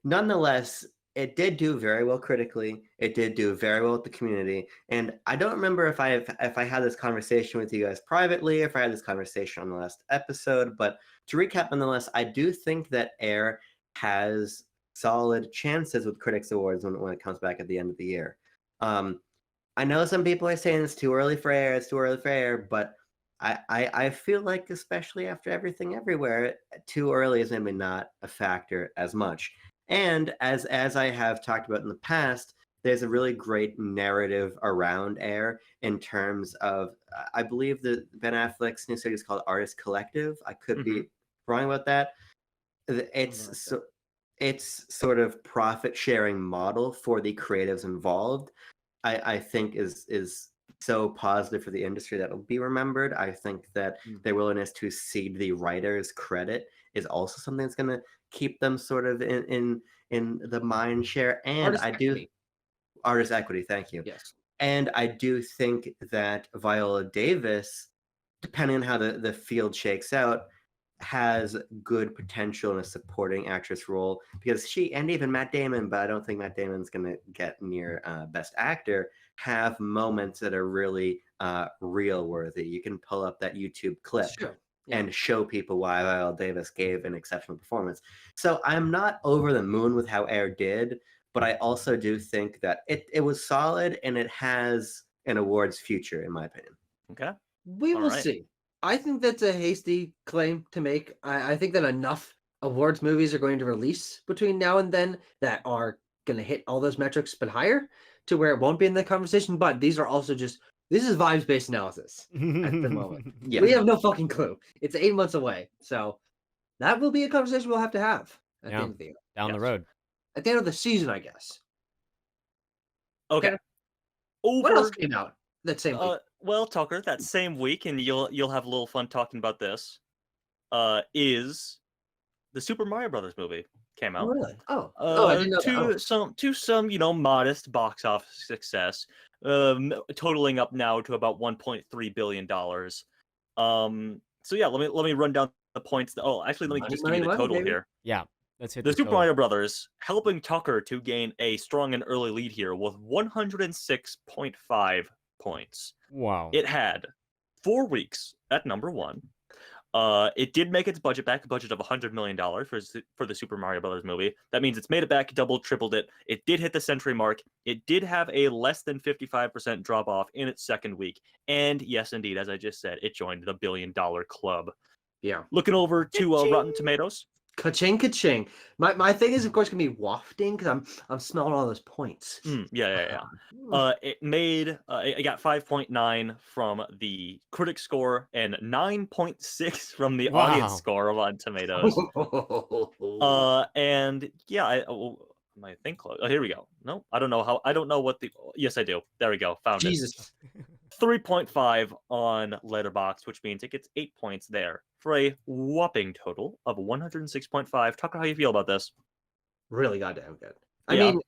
Nonetheless, it did do very well critically. It did do very well with the community. And I don't remember if I had this conversation with you guys privately, or if I had this conversation on the last episode. But to recap, nonetheless, I do think that Air has solid chances with Critics Awards when it comes back at the end of the year. I know some people are saying it's too early for Air, but I feel like, especially after Everything Everywhere, too early is maybe not a factor as much. And as I have talked about in the past, there's a really great narrative around Air in terms of, I believe that Ben Affleck's new series is called Artist Collective. I could be wrong about that. It's sort of profit sharing model for the creatives involved. I think is so positive for the industry that will be remembered. I think that their willingness to cede the writers credit is also something that's going to keep them sort of in the mind share. And artist equity. Thank you. Yes. And I do think that Viola Davis, depending on how the field shakes out, has good potential in a supporting actress role, because she, and even Matt Damon, but I don't think Matt Damon's going to get near Best Actor, have moments that are really reel worthy. You can pull up that YouTube clip and show people why Viola Davis gave an exceptional performance. So I'm not over the moon with how Air did, but I also do think that it was solid and it has an awards future, in my opinion. Okay. We will see. I think that's a hasty claim to make. I think that enough awards movies are going to release between now and then that are going to hit all those metrics but higher, to where it won't be in the conversation. But these are also just, this is vibes-based analysis at the moment. We have no fucking clue. It's 8 months away. So that will be a conversation we'll have to have at the end of the year. Down the road. At the end of the season, I guess. Okay. What else came out that same week? Well, Tucker, that same week, and you'll have a little fun talking about this, is the Super Mario Brothers movie came out. Oh, really? I didn't know to some modest box office success, totaling up now to about $1.3 billion. So yeah, let me run down the points. Actually, let me just give you the total here. Yeah, let's hit the Super Mario Brothers, helping Tucker to gain a strong and early lead here with 106.5 points. Wow. It had 4 weeks at number 1. It did make its budget back, a budget of $100 million for the Super Mario Brothers movie. That means it's made it back, doubled, tripled it. It did hit the century mark. It did have a less than 55% drop off in its second week. And yes, indeed, as I just said, it joined the $1 billion club. Yeah. Looking over to Rotten Tomatoes. Ka-ching, ka-ching. My thing is, of course, gonna be wafting because I'm smelling all those points. Yeah. It got 5.9 from the critic score and 9.6 from the audience score of Rotten Tomatoes. And yeah, I think close. Oh, here we go. No, I don't know what the. Yes, I do. There we go. Found it. 3.5 on Letterboxd, which means it gets 8 points there for a whopping total of 106.5. Tucker, how do you feel about this? Really goddamn good. I mean,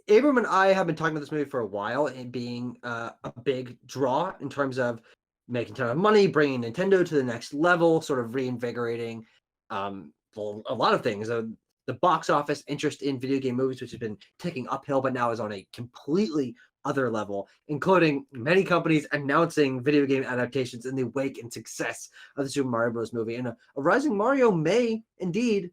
Abram and I have been talking about this movie for a while, and being a big draw in terms of making a ton of money, bringing Nintendo to the next level, sort of reinvigorating a lot of things. The box office interest in video game movies, which has been ticking uphill, but now is on a completely other level, including many companies announcing video game adaptations in the wake and success of the Super Mario Bros. Movie. And a rising Mario may indeed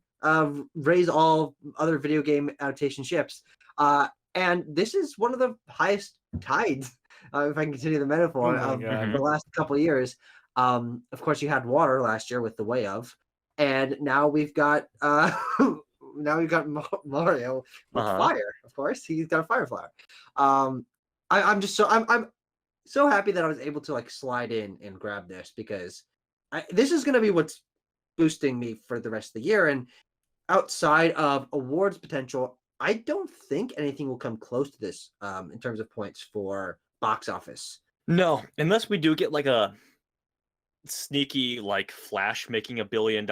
raise all other video game adaptation ships. And this is one of the highest tides, if I can continue the metaphor, my of God. the last couple of years. Of course, you had water last year with The Way of, and now we've got Mario with fire. Of course, he's got a fire flower. I'm so happy that I was able to like slide in and grab this because this is going to be what's boosting me for the rest of the year. And outside of awards potential, I don't think anything will come close to this in terms of points for box office. No, unless we do get like a sneaky like Flash making $1 billion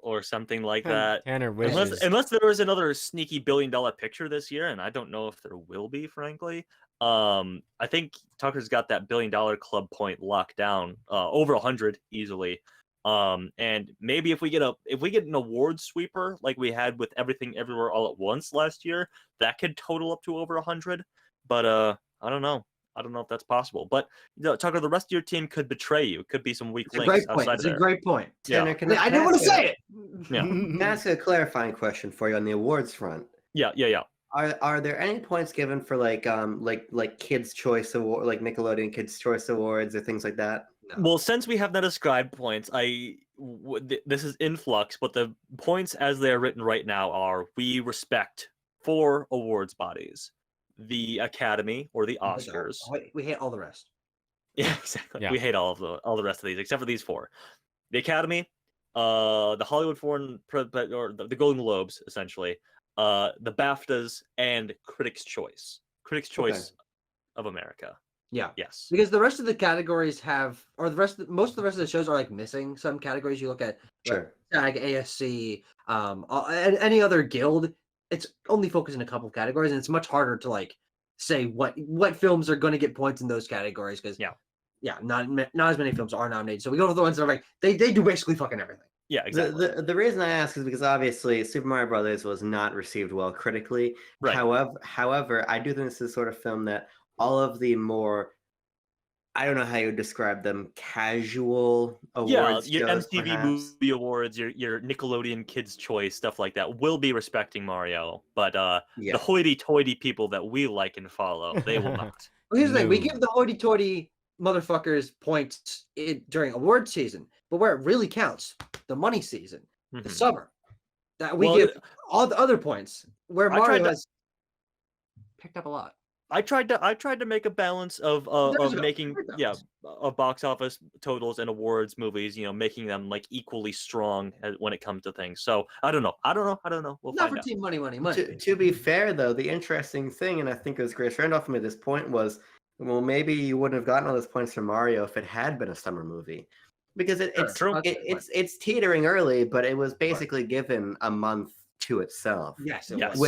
or something like that. Tanner wishes. Unless there was another sneaky $1 billion picture this year, and I don't know if there will be, frankly. I think Tucker's got that $1 billion club point locked down, over 100 easily. And maybe if we get an award sweeper like we had with Everything Everywhere All at Once last year, that could total up to over 100. But I don't know. I don't know if that's possible. But Tucker, the rest of your team could betray you. It could be some weak It's a links great point. outside It's of a there. great point. Yeah. Tanner, I didn't want to say it. Yeah. Can I ask a clarifying question for you on the awards front? Yeah. Are there any points given for like Kids Choice Award, like Nickelodeon Kids Choice Awards or things like that? No. Well, since we have not ascribed points, this is in flux, but the points as they are written right now are: we respect 4 awards bodies: the Academy or the Oscars. We hate all the rest. Yeah, exactly. Yeah. We hate all the rest of these except for these 4: the Academy, the Hollywood Foreign or the Golden Globes, essentially, the BAFTAs, and Critics' Choice. Critics' Choice of America. Yeah. Yes. Because the rest of the categories most of the rest of the shows are like missing some categories. You look at Sure. SAG, ASC, and any other guild. It's only focused in a couple of categories, and it's much harder to like say what films are going to get points in those categories because not as many films are nominated. So we go to the ones that are like they do basically fucking everything. Yeah, exactly. The reason I ask is because obviously Super Mario Brothers was not received well critically. Right. However, I do think this is the sort of film that all of the more, I don't know how you would describe them, casual awards your shows, MTV perhaps. Movie Awards, your Nickelodeon Kids' Choice, stuff like that, will be respecting Mario, but the hoity-toity people that we like and follow, they will not. Well, here's the thing: we No. give the hoity-toity motherfuckers points during award season, but where it really counts, the money season, the Mhm. summer, that we Well, give all the other points where I tried Mario to- has picked up a lot. I tried to make a balance of There's a making great balance. of box office totals and awards movies, making them like equally strong when it comes to things. So I don't know. We'll Not find for out. Team Money. To be fair, though, the interesting thing, and I think it was Grace Randolph made this point, was, well, maybe you wouldn't have gotten all those points from Mario if it had been a summer movie, because True. it's teetering early, but it was basically given a month to itself. Yes, it Yes. was.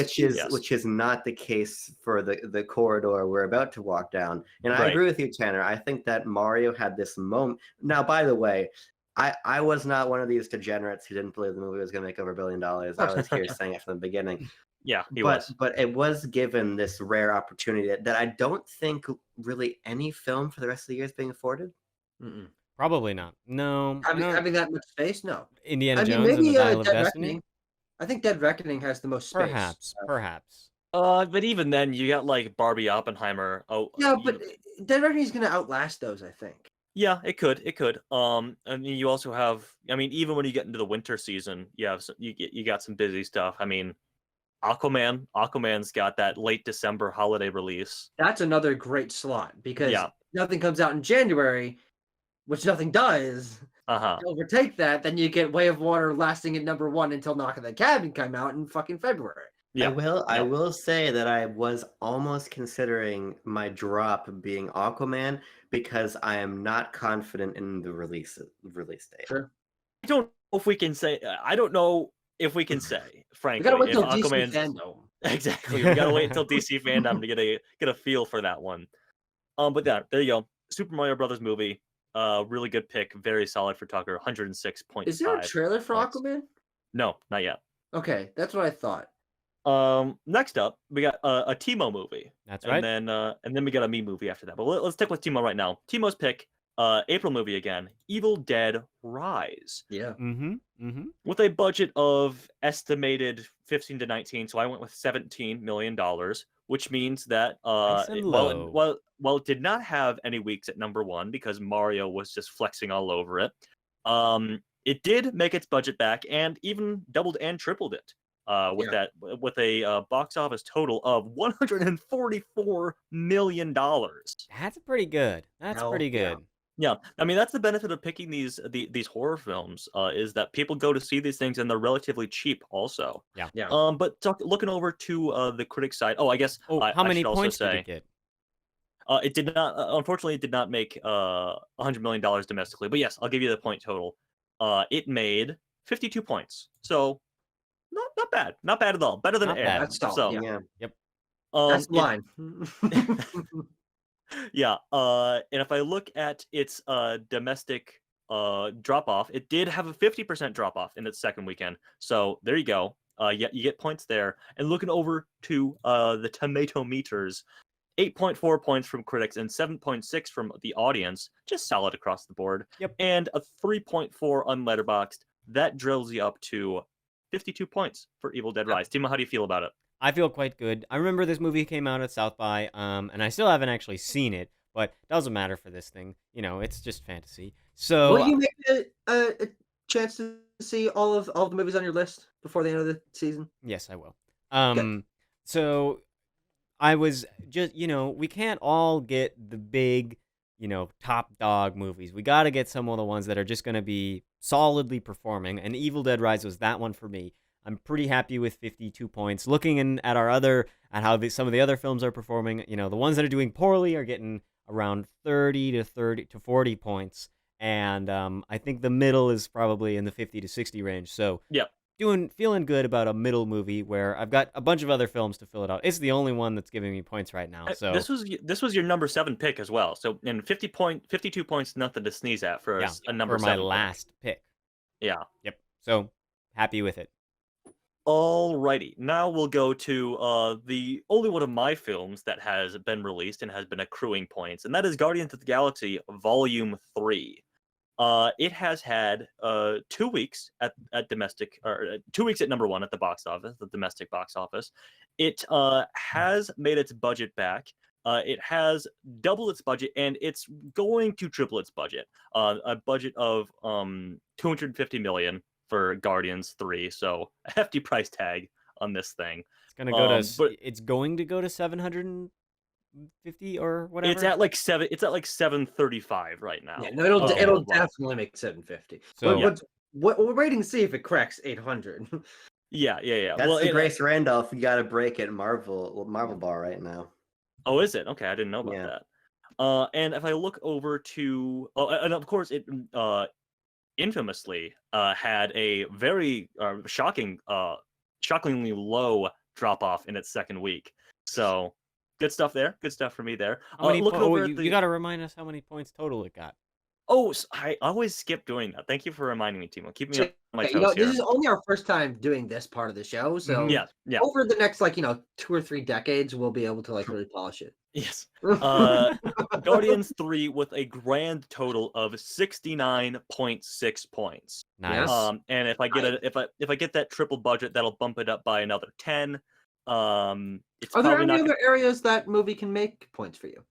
Which is not the case for the corridor we're about to walk down. And I Right. agree with you, Tanner. I think that Mario had this moment. Now, by the way, I was not one of these degenerates who didn't believe the movie was going to make over $1 billion. I was here saying it from the beginning. Yeah, he was. But it was given this rare opportunity that I don't think really any film for the rest of the year is being afforded. Mm-mm. Probably not. No. I don't- Having that much space, no. Indiana I mean, Jones and maybe the Dial of Dead Destiny. Reckoning. I think Dead Reckoning has the most space. Perhaps. But even then, you got like Barbie Oppenheimer. Oh, Yeah, but Dead Reckoning is going to outlast those, I think. yeah, it could. I mean, you also have. I mean, even when you get into the winter season, you got some busy stuff. I mean, Aquaman's got that late December holiday release. That's another great slot because Yeah. nothing comes out in January, which nothing does. Uh-huh. To overtake that, then you get Way of Water lasting at number 1 until Knock at the Cabin come out in fucking February. Yeah. I will say that I was almost considering my drop being Aquaman because I am not confident in the release date. Sure. I don't know if we can say. I don't know if we can say, We frankly, gotta wait if till DC Aquaman's fandom. exactly. We gotta wait until DC fandom to get a feel for that one. But yeah, there you go. Super Mario Brothers movie. Really good pick. Very solid for Tucker. 106.5. Is there a trailer for points. Aquaman? No, not yet. Okay, that's what I thought. Next up, we got a Timo movie. That's right. And then we got a me movie after that. But let's stick with Timo right now. Timo's pick, April movie again, Evil Dead Rise. Yeah. With a budget of estimated 15 to 19, so I went with $17 million, which means that Nice and low. while it did not have any weeks at number one because Mario was just flexing all over it, it did make its budget back and even doubled and tripled it. With a box office total of $144 million. That's pretty good. That's Hell pretty yeah. good. Yeah, I mean that's the benefit of picking these horror films is that people go to see these things and they're relatively cheap also. Yeah. Yeah. But looking over to the critic side. Oh, I guess How many should also points did say it get? it did not. Unfortunately, it did not make $100 million domestically. But yes, I'll give you the point total. It made 52 points. So not bad. Not bad at all. Better than Not Air. bad. That's solid. So Yeah. Yeah. That's the line. Yeah. And if I look at its domestic drop off, it did have a 50% drop off in its second weekend. So there you go. Yeah, you get points there. And looking over to the tomato meters, 8.4 points from critics and 7.6 from the audience, just solid across the board. Yep. And a 3.4 on Letterboxd. That drills you up to 52 points for Evil Dead Rise. Timo, how do you feel about it? I feel quite good. I remember this movie came out at South by, and I still haven't actually seen it, but it doesn't matter for this thing. You know, it's just fantasy. So Will you make a chance to see all of the movies on your list before the end of the season? yes, I will. So I was just, we can't all get the big, top dog movies. We got to get some of the ones that are just going to be solidly performing, and Evil Dead Rise was that one for me. I'm pretty happy with 52 points. Looking at how some of the other films are performing, the ones that are doing poorly are getting around 30 to 40 points, and I think the middle is probably in the 50 to 60 range. So Yep. feeling good about a middle movie where I've got a bunch of other films to fill it out. It's the only one that's giving me points right now. So this was your number 7 pick as well. So in 52 points, nothing to sneeze at for a number for my 7 last pick. Yeah. Yep. So happy with it. Alrighty, now we'll go to the only one of my films that has been released and has been accruing points, and that is Guardians of the Galaxy Volume 3. It has had 2 weeks at domestic, or 2 weeks at number one at the box office, the domestic box office. It has made its budget back. It has doubled its budget, and it's going to triple its budget. A budget of $250 million for Guardians 3, so a hefty price tag on this thing. It's gonna go it's going to go to 750 or whatever. It's at like 735 right now. Yeah, no, it'll definitely make 750. So we're waiting to see if it cracks 800. Yeah. That's the Grace Randolph. You got to break it Marvel bar right now. Oh, is it? Okay, I didn't know about that. And if I look over to, and of course it infamously had a very shockingly low drop off in its second week. So good stuff there. Good stuff for me there. You got to remind us how many points total it got. Oh, I always skip doing that. Thank you for reminding me, Timo. Keep me on my toes here. This is only our first time doing this part of the show, so yeah. Over the next 2 or 3 decades, we'll be able to really polish it. Yes. Guardians 3 with a grand total of 69.6 points. Nice. And if I get that triple budget, that'll bump it up by another 10. Are there any other areas that movie can make points for you?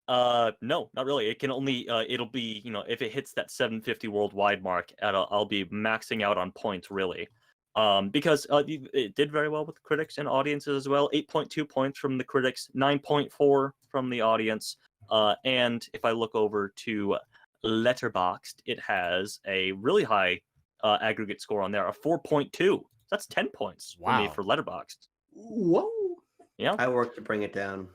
No, not really. It can only it'll be, if it hits that 750 worldwide mark, I'll be maxing out on points really. Because it did very well with critics and audiences as well. 8.2 points from the critics, 9.4 from the audience. And if I look over to Letterboxd, it has a really high aggregate score on there, a 4.2. That's 10 points for me for Letterboxd. Whoa. Yeah. I worked to bring it down.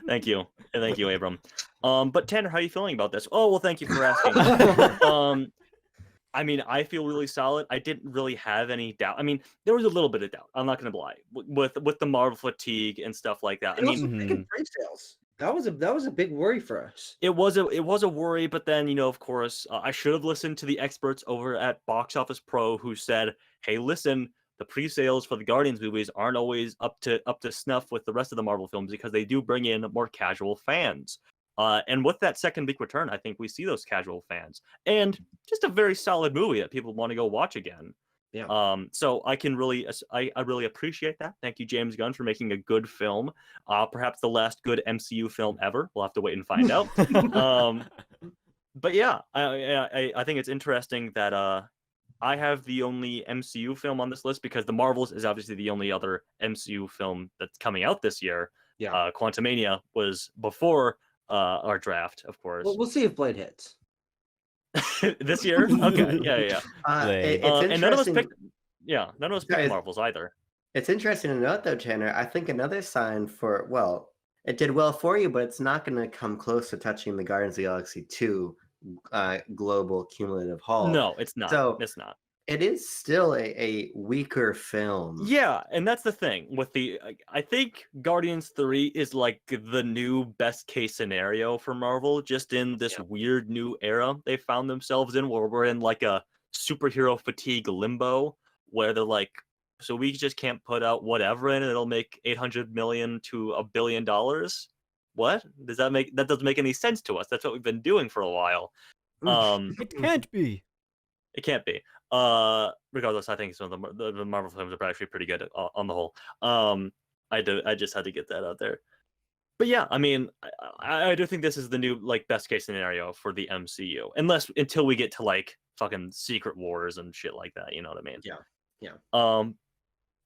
Thank you, Abram. But Tanner, how are you feeling about this? Oh, well, thank you for asking. I mean, I feel really solid. I didn't really have any doubt. I mean, there was a little bit of doubt. I'm not going to lie with the Marvel fatigue and stuff like that. I mean, pre-sales. That was a big worry for us. It was a worry, but then of course, I should have listened to the experts over at Box Office Pro who said, "Hey, listen, the pre-sales for the Guardians movies aren't always up to snuff with the rest of the Marvel films because they do bring in more casual fans. And with that second week return, I think we see those casual fans, and just a very solid movie that people want to go watch again. Yeah. So I can really, I really appreciate that. Thank you, James Gunn, for making a good film. Perhaps the last good MCU film ever. We'll have to wait and find out. But yeah, I think it's interesting that I have the only MCU film on this list because the Marvels is obviously the only other MCU film that's coming out this year. Yeah. Quantumania was before our draft, of course. We'll see if Blade hits. This year? Okay, yeah. It's And none of us interesting. picked. Yeah, none of us picked Guys, Marvels either. It's interesting to note, though, Tanner. I think another sign for it did well for you, but it's not going to come close to touching the Guardians of the Galaxy 2 global cumulative haul. No, it's not. So It's not. it is still a weaker film. Yeah, and that's the thing with I think Guardians 3 is like the new best case scenario for Marvel, just in this weird new era they found themselves in, where we're in like a superhero fatigue limbo, where they're like, so we just can't put out whatever and it'll make $800 million to $1 billion. What does that make? That doesn't make any sense to us. That's what we've been doing for a while. It can't be. It can't be. Regardless, I think some of the Marvel films are actually pretty good on the whole. I just had to get that out there. But yeah, I mean, I do think this is the new like best case scenario for the MCU, until we get to like fucking Secret Wars and shit like that. You know what I mean? Yeah.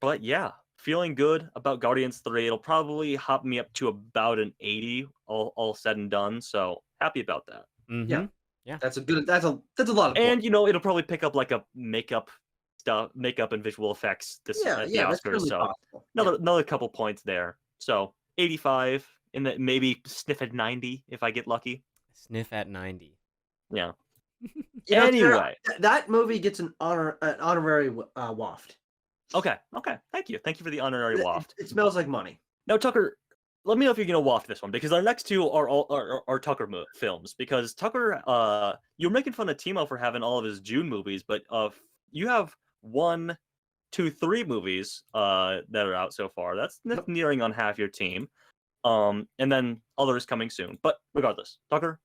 But yeah, feeling good about Guardians 3. It'll probably hop me up to about an 80, all said and done. So happy about that. Mm-hmm. Yeah. That's a lot of And it'll probably pick up like a makeup and visual effects at the Oscars. That's So possible. another couple points there. So 85, and then maybe sniff at 90 if I get lucky. Sniff at 90. Yeah. Anyway, that movie gets an honorary waft. Okay. Thank you for the honorary waft. It smells like money. Now, Tucker, let me know if you're gonna waft this one, because our next two are all are Tucker films. Because Tucker, you're making fun of Timo for having all of his June movies, but you have 1, 2, 3 movies that are out so far. That's nearing on half your team. And then others coming soon. But regardless, Tucker,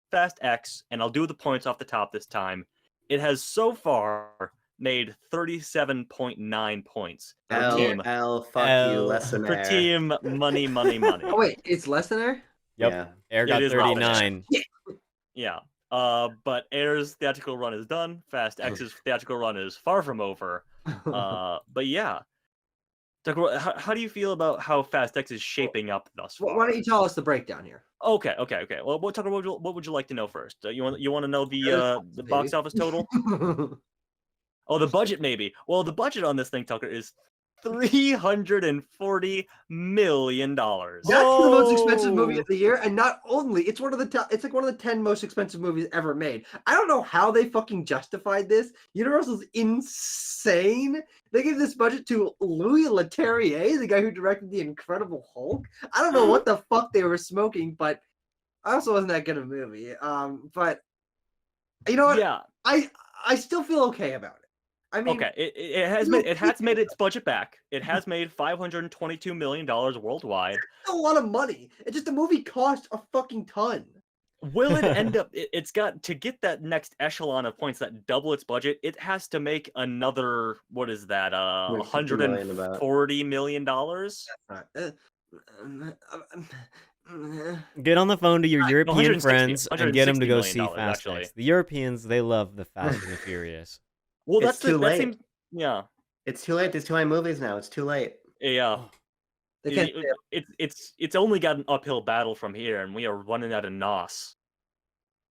Fast X, and I'll do the points off the top this time. It has so far made 37.9 points per team. Fuck you, less than Per Air. team, money. Oh wait, it's less than Air? Yep. Yeah. Air got It is less than 39. Yeah. But Air's theatrical run is done. Fast X's theatrical run is far from over. But yeah. Tucker, how do you feel about how Fast X is shaping up thus far? Why don't you tell us the breakdown here? Okay. Well, Tucker, what would you like to know first? You want to know the box office total? Oh, the budget maybe. Well, the budget on this thing, Tucker, is $340 million. That's the most expensive movie of the year, and not only it's one of the 10 most expensive movies ever made. I don't know how they fucking justified this. Universal's insane. They gave this budget to Louis Leterrier, the guy who directed The Incredible Hulk. I don't know what the fuck they were smoking, but I also wasn't that good of a movie. But you know what? Yeah. I still feel okay about it. I mean, okay, it has made its budget back. It has made $522 million worldwide. That's a lot of money. It's just the movie cost a fucking ton. Will it end up? It's got to get that next echelon of points that double its budget. It has to make another. What is that? $140 million. Get on the phone to your European 160 friends and get them to go see million, Fast actually. X. The Europeans, they love the Fast and the Furious. Well, It's too late. Yeah. It's too late. There's too many movies now. It's too late. Yeah. They can't. It's only got an uphill battle from here, and we are running out of NOS.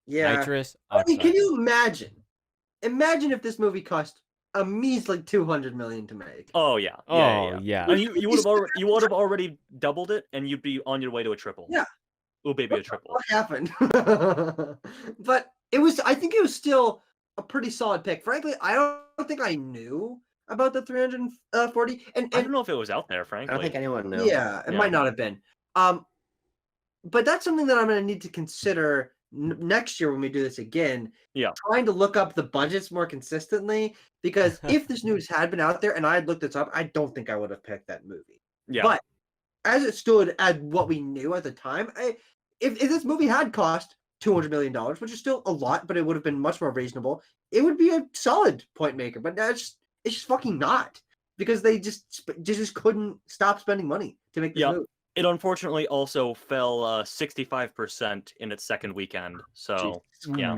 Yeah. Nitrous I mean, oxide. can you imagine? Imagine if this movie cost a measly $200 million to make. Oh yeah. Yeah. And you would have already doubled it, and you'd be on your way to a triple. Yeah. Oh baby, a triple. What happened? But I think it was still a pretty solid pick. Frankly, I don't think I knew about the 340. And I don't know if it was out there, I frankly. don't think anyone knew. yeah, it might not have been. But that's something that I'm going to need to consider next year when we do this again, Yeah. trying to look up the budgets more consistently, because if this news had been out there and I had looked this up, I don't think I would have picked that movie. Yeah. But as it stood at what we knew at the time, if this movie had cost $200 million, which is still a lot, but it would have been much more reasonable, it would be a solid point maker. But it's just fucking not, because they just couldn't stop spending money to make this movie. It unfortunately also fell 65% in its second weekend. So yeah,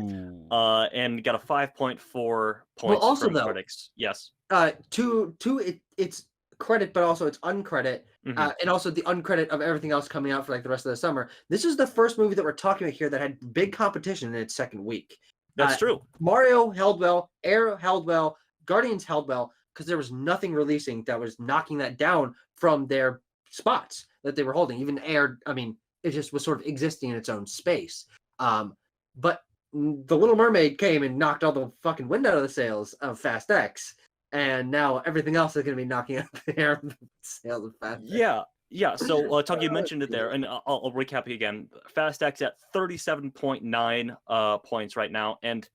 and got a 5.4 points also, from though, critics. Yes. It's credit, but also it's uncredit, Mhm. and also the uncredit of everything else coming out for like the rest of the summer. This is the first movie that we're talking about here that had big competition in its second week. That's true. Mario held well, Air held well, Guardians held well, because there was nothing releasing that was knocking that down from their spots that they were holding. Even Air, I mean, it just was sort of existing in its own space. But The Little Mermaid came and knocked all the fucking wind out of the sails of Fast X, and now everything else is going to be knocking out the air of the sails of Fast X. Yeah. So, Tug, you mentioned it there, and I'll recap you again. Fast X at 37.9 points right now, and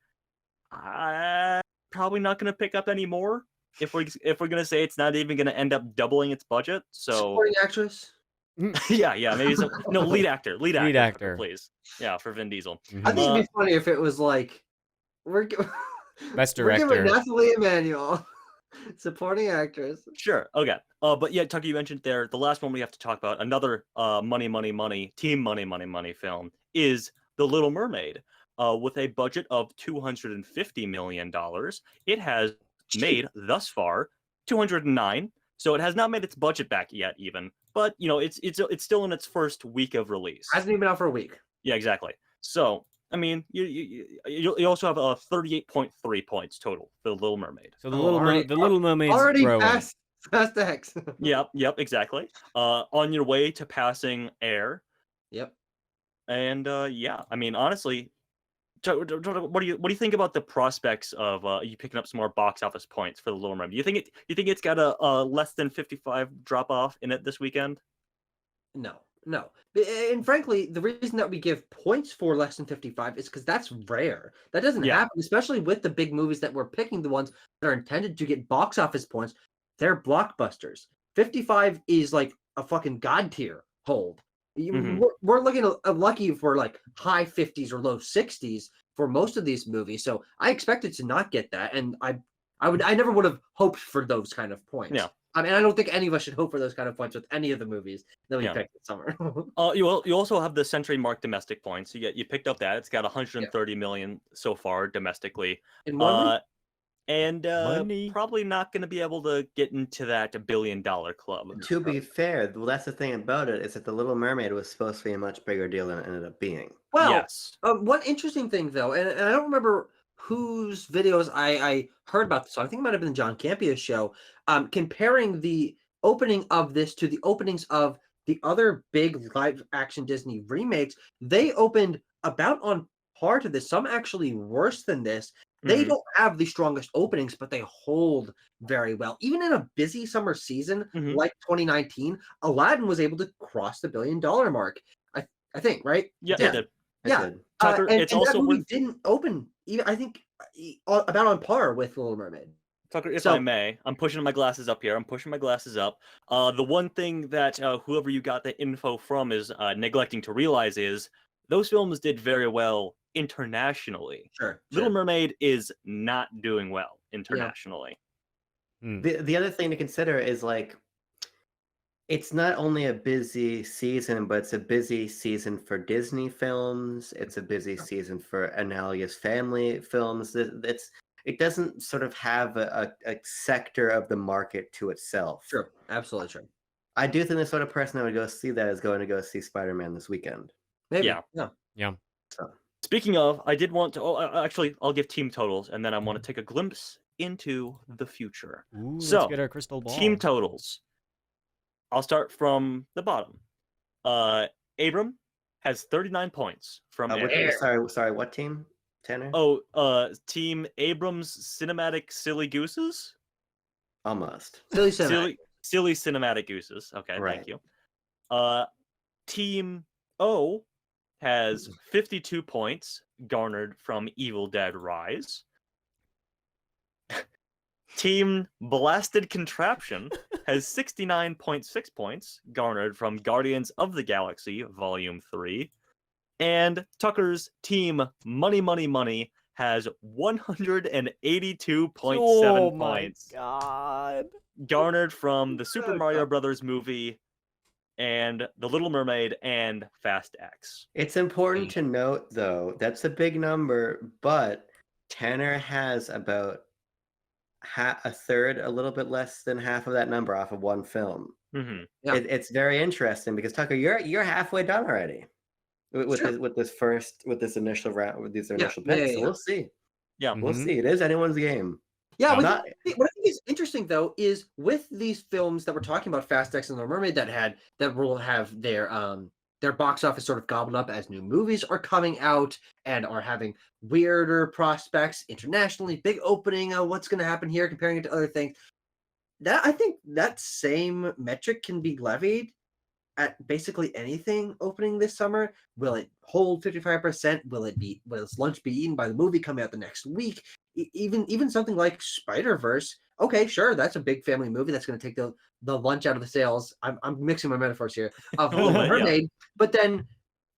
I'm probably not going to pick up any more if we're going to say it's not even going to end up doubling its budget. So Supporting actress. yeah, maybe no lead actor, please. Yeah, for Vin Diesel. I think it'd be funny if it was like Best we're director. giving Nathalie Emmanuel supporting actress. Sure. Okay. But yeah, Tucky, you mentioned there the last one we have to talk about, another team money film, is The Little Mermaid. With a budget of $250 million, it has made thus far 209. So it has not made its budget back yet, even. But it's still in its first week of release. Hasn't even been out for a week. Yeah, exactly. So I mean, you also have 38.3 points total for The Little Mermaid. So the Little Mermaid's already growing. passed Fast X. Yep, exactly. On your way to passing Air. Yep. And yeah, I mean, honestly, what do you think about the prospects of you picking up some more box office points for The Little Mermaid? You think it's got a less than 55 drop off in it this weekend? No. And frankly, the reason that we give points for less than 55 is because that's rare. That doesn't happen, especially with the big movies that we're picking, the ones that are intended to get box office points. They're blockbusters. 55 is like a fucking god tier hold. We're looking at lucky for like high 50s or low 60s for most of these movies. So I expected to not get that, and I never would have hoped for those kind of points. Yeah. I mean, I don't think any of us should hope for those kind of points with any of the movies that we picked this summer. You also have the Century Mark domestic points. You picked up that. It's got 130 million so far domestically. In one week? And probably not going to be able to get into that $1 billion club. To be fair, well, that's the thing about it, is that The Little Mermaid was supposed to be a much bigger deal than it ended up being. Well, yes. One interesting thing, though, and I don't remember whose videos I heard about this. I think it might have been John Campia's show, comparing the opening of this to the openings of the other big live-action Disney remakes. They opened about on par to this, some actually worse than this. They don't have the strongest openings, but they hold very well. Even in a busy summer season like 2019, Aladdin was able to cross the $1 billion mark. I think, right? Yeah, it did. Yeah. Tucker, and it's and also that movie didn't open even, I think, about on par with Little Mermaid. Tucker, if I may, I'm pushing my glasses up here. The one thing that whoever you got the info from is neglecting to realize is those films did very well internationally. Sure. Little Mermaid is not doing well internationally. The other thing to consider is, like, it's not only a busy season, but it's a busy season for Disney films. It's a busy season for analogous family films. It doesn't sort of have a sector of the market to itself. Sure, absolutely true. I do think the sort of person that would go see that is going to go see Spider-Man this weekend. Maybe. Yeah. So. Speaking of, I did want to. Actually, I'll give team totals, and then I want to take a glimpse into the future. Ooh, so, let's get our crystal ball. Team totals. I'll start from the bottom. Abram has 39 points from Air. Sorry, what team? Tanner? Oh, Team Abrams Cinematic Silly Gooses? Almost. Silly Cinematic Gooses. Okay, right. Thank you. Team O has 52 points garnered from Evil Dead Rise. Team Blasted Contraption has 69.6 points garnered from Guardians of the Galaxy Volume 3. And Tucker's team Money Money Money has 182.7 Oh my points god. garnered from the Super Oh, Mario God. Brothers movie and The Little Mermaid and Fast X. It's important to note, though, that's a big number, but Tanner has about a third, a little bit less than half of that number off of one film. Mm-hmm. Yeah. It's very interesting because Tucker, you're halfway done already with Sure. this initial round with these Yeah, initial yeah, picks. yeah, So yeah. we'll see. Yeah. We'll Mhm. see. It is anyone's game. Yeah, Yeah. what Not I think is interesting though is with these films that we're talking about, Fast X and The Mermaid, that will have their box office sort of gobbled up as new movies are coming out and are having weirder prospects internationally, big opening. What's going to happen here? Comparing it to other things. That I think that same metric can be levied at basically anything opening this summer. Will it hold 55%? Will its lunch be eaten by the movie coming out the next week? Even something like Spider-Verse. Okay, sure, that's a big family movie that's going to take the lunch out of the sales. I'm mixing my metaphors here of A little Little bit, yeah. Mermaid, but then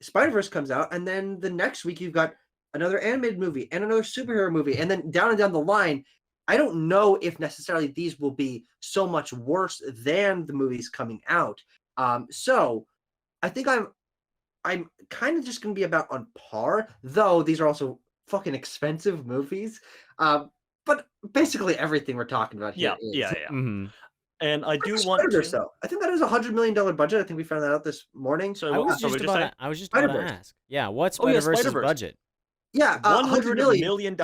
Spider-Verse comes out, and then the next week you've got another animated movie and another superhero movie, and then down and down the line. I don't know if necessarily these will be so much worse than the movies coming out. So I think I'm kind of just gonna be about on par, though these are also fucking expensive movies. But basically everything we're talking about here is. Yeah. Mhm. And I do Where's want Spider-Verse, to. though. I think that is $100 million budget. I think we found that out this morning. So I was what just did you about say? to, I was just about to Spider-Verse. ask. Yeah, what's Oh, yeah, Spider-Verse's Spider-Verse. budget? Yeah, $100 $100 million.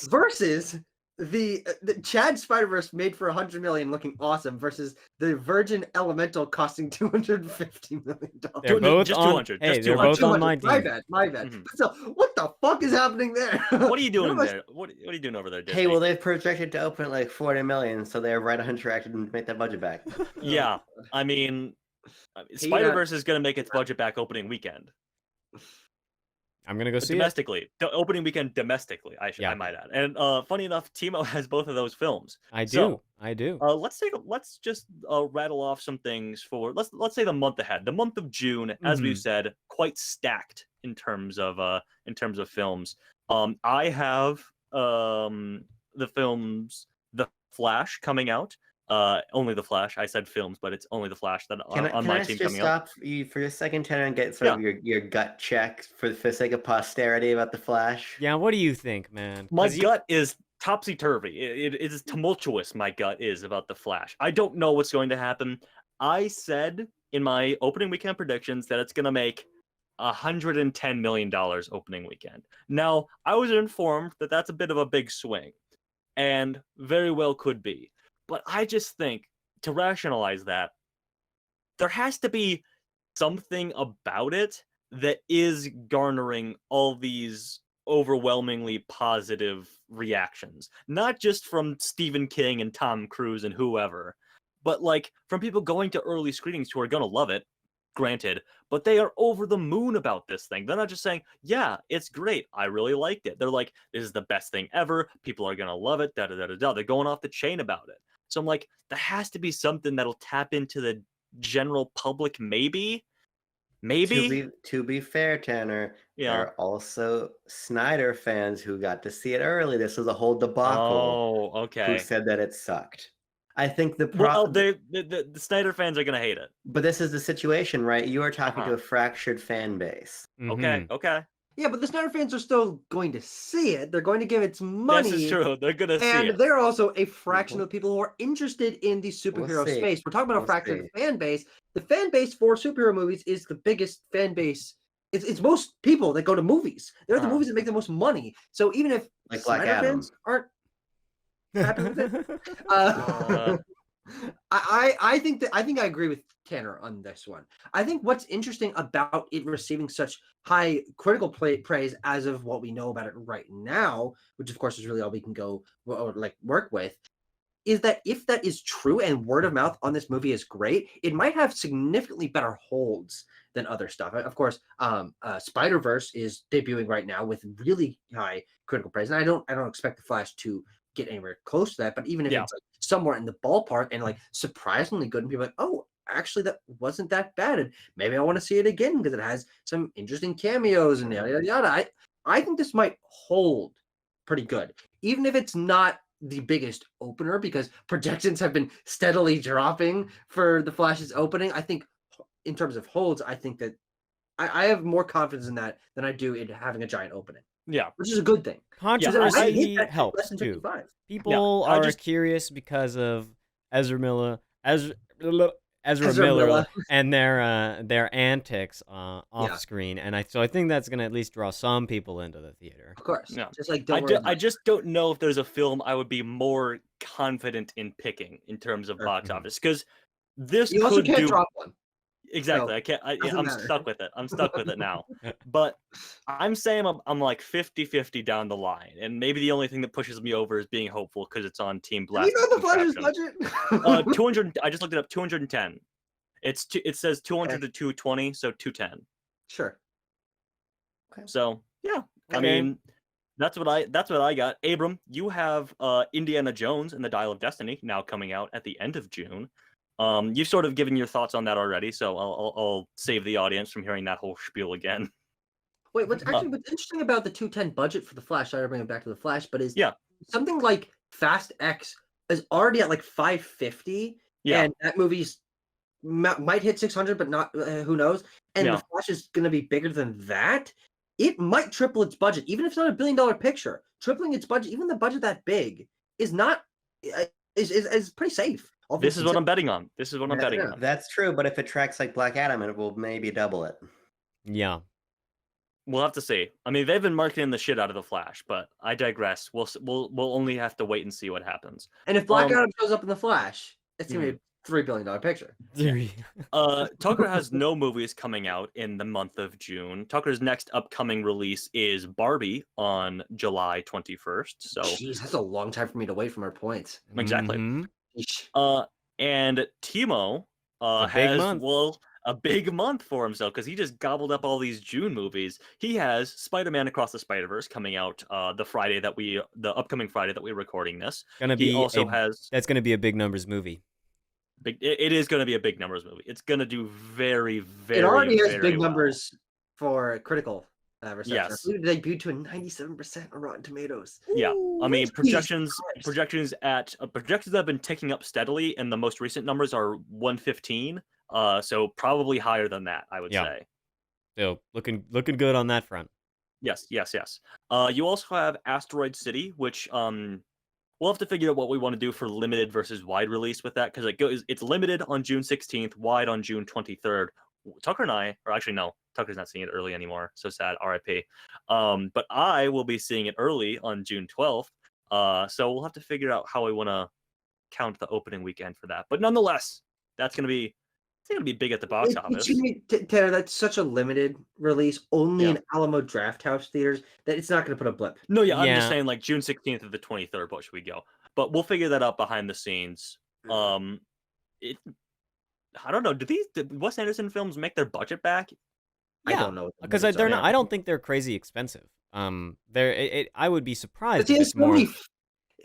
versus the Chad Spider-Verse made for $100 million, looking awesome, versus the Virgin Elemental costing $250 million. They're both just on. 200. Hey, Just they're 200. both on my 200. team. My bad. Mhm. So what the fuck is happening there? What are you doing None of us- there? What are you doing over there, Disney? Hey, well, they've projected to open at like 40 million, so they're right on track to make that budget back. Yeah, I mean, Spider-Verse is going to make its budget back opening weekend. I'm gonna go see it. Domestically. The opening weekend domestically, I Yeah, might add. And funny enough, Timo has both of those films. I do. So, I do. let's just rattle off some things for let's say the month ahead. The month of June, as we've Mhm. said, quite stacked in terms of films. I have the films The Flash coming out. Only The Flash. I said films, but it's only The Flash that Can on my I team just coming out. stop you for a second, Tanner, and get sort of your gut check for the sake of posterity about the Flash? Yeah, what do you think, man? My 'Cause you- gut is topsy-turvy. It is tumultuous, my gut is, about The Flash. I don't know what's going to happen. I said in my opening weekend predictions that it's going to make $110 million opening weekend. Now, I was informed that that's a bit of a big swing, and very well could be. But I just think, to rationalize that, there has to be something about it that is garnering all these overwhelmingly positive reactions. Not just from Stephen King and Tom Cruise and whoever, but like from people going to early screenings who are going to love it, granted, but they are over the moon about this thing. They're not just saying, yeah, it's great, I really liked it. They're like, this is the best thing ever, people are going to love it, da da da da da. They're going off the chain about it. So I'm like, there has to be something that'll tap into the general public, maybe? To be fair, Tanner, Yeah. there are also Snyder fans who got to see it early. This was a whole debacle. Oh, Who okay. said that it sucked? I think the Well, problem, the Snyder fans are gonna hate it. but this is the situation, right? You are talking to Uh-huh. a fractured fan base. Okay, Mhm. okay. Yeah, but the Snyder fans are still going to see it. They're going to give its money. This is true. They're gonna see And it. they're also a fraction of the people who are interested in the superhero see. space. We're talking about a We'll fractured see. fan base. The fan base for superhero movies is the biggest fan base. It's most people that go to movies. They're the Uh-huh. movies that make the most money. So even if Like Black Snyder Adam. fans aren't happy with it, Uh, I think I agree with Tanner on this one. I think what's interesting about it receiving such high critical praise as of what we know about it right now, which of course is really all we can go or like work with, is that if that is true and word of mouth on this movie is great, it might have significantly better holds than other stuff. Of course, Spider-Verse is debuting right now with really high critical praise, and I don't expect the Flash to get anywhere close to that. But even if Yeah. it's like somewhere in the ballpark and like surprisingly good, and people are like, oh, actually that wasn't that bad, and maybe I want to see it again because it has some interesting cameos and yada yada yada. I think this might hold pretty good, even if it's not the biggest opener, because projections have been steadily dropping for the Flash's opening. I think in terms of holds, I think that I have more confidence in that than I do in having a giant opening, Yeah. which is a good thing. Controversy that helps less than too. 55. People I are just- curious because of Ezra Miller Ezra Miller. and their antics off Yeah. screen, and so I think that's gonna at least draw some people into the theater. Of course. Yeah. Just like I, don't worry I about just don't know if there's a film I would be more confident in picking in terms of Sure. box office, because this you also could can't do drop one. exactly. so I can't. doesn't I'm matter. stuck with it. I'm stuck with it now. But I'm saying I'm like 50-50 down the line, and maybe the only thing that pushes me over is being hopeful because it's on Team Do Blast. you know the Flash's Contraption. budget? 200. I just looked it up. 210. It says 200 to 220, so 210. Sure. So yeah, I Okay. mean, that's what I got. Abram, you have Indiana Jones and the Dial of Destiny now coming out at the end of June. You've sort of given your thoughts on that already, so I'll save the audience from hearing that whole spiel again. Wait, what's interesting about the 210 budget for the Flash? Sorry to bring it back to the Flash, but is Yeah. something like Fast X is already at like 550, Yeah. and that movie's might hit 600, but not who knows. And Yeah. the Flash is going to be bigger than that. It might triple its budget, even if it's not $1 billion picture. Tripling its budget, even the budget that big, is not is pretty safe. all This things is what I'm considered. betting on. This is what I'm Yeah, betting yeah. on. That's true, but if it tracks like Black Adam, it will maybe double it. Yeah. We'll have to see. I mean, they've been marketing the shit out of the Flash, but I digress. We'll only have to wait and see what happens. And if Black Um, Adam shows up in the Flash, it's gonna be a $3 billion picture. Tucker has no movies coming out in the month of June. Tucker's next upcoming release is Barbie on July 21st. So Jeez, that's a long time for me to wait for my points. exactly. Mhm. Yeesh. And Timo A big has month. a big month for himself because he just gobbled up all these June movies. He has Spider-Man Across the Spider-Verse coming out the upcoming Friday that we're recording this. Gonna He be also a- has That's gonna be a big numbers movie. it is going to be a big numbers movie. It's going to do very, very. It already has very big well. numbers for critical reception. Yes. I believe it debuted to a 97% on Rotten Tomatoes. Yeah, I mean Jesus projections Christ. projections have been ticking up steadily, and the most recent numbers are 115. So probably higher than that, I would Yeah. say. So looking good on that front. Yes. You also have Asteroid City, which we'll have to figure out what we want to do for limited versus wide release with that, because it's limited on June 16th, wide on June 23rd. Tucker and I, or actually no, Tucker's not seeing it early anymore. So sad, RIP. But I will be seeing it early on June 12th. So we'll have to figure out how we want to count the opening weekend for that. But nonetheless, it's gonna be big at the box office. Tanner, that's such a limited release, only Yeah. in Alamo Drafthouse theaters, that it's not going to put a blip. No, yeah, I'm just Yeah. saying like June 16th to the 23rd. What should we go? But we'll figure that out behind the scenes. I don't know. Did Wes Anderson films make their budget back? I Yeah, don't know. because what the they're movies not. are. I don't think they're crazy expensive. I would be But surprised see, if it's it's more. only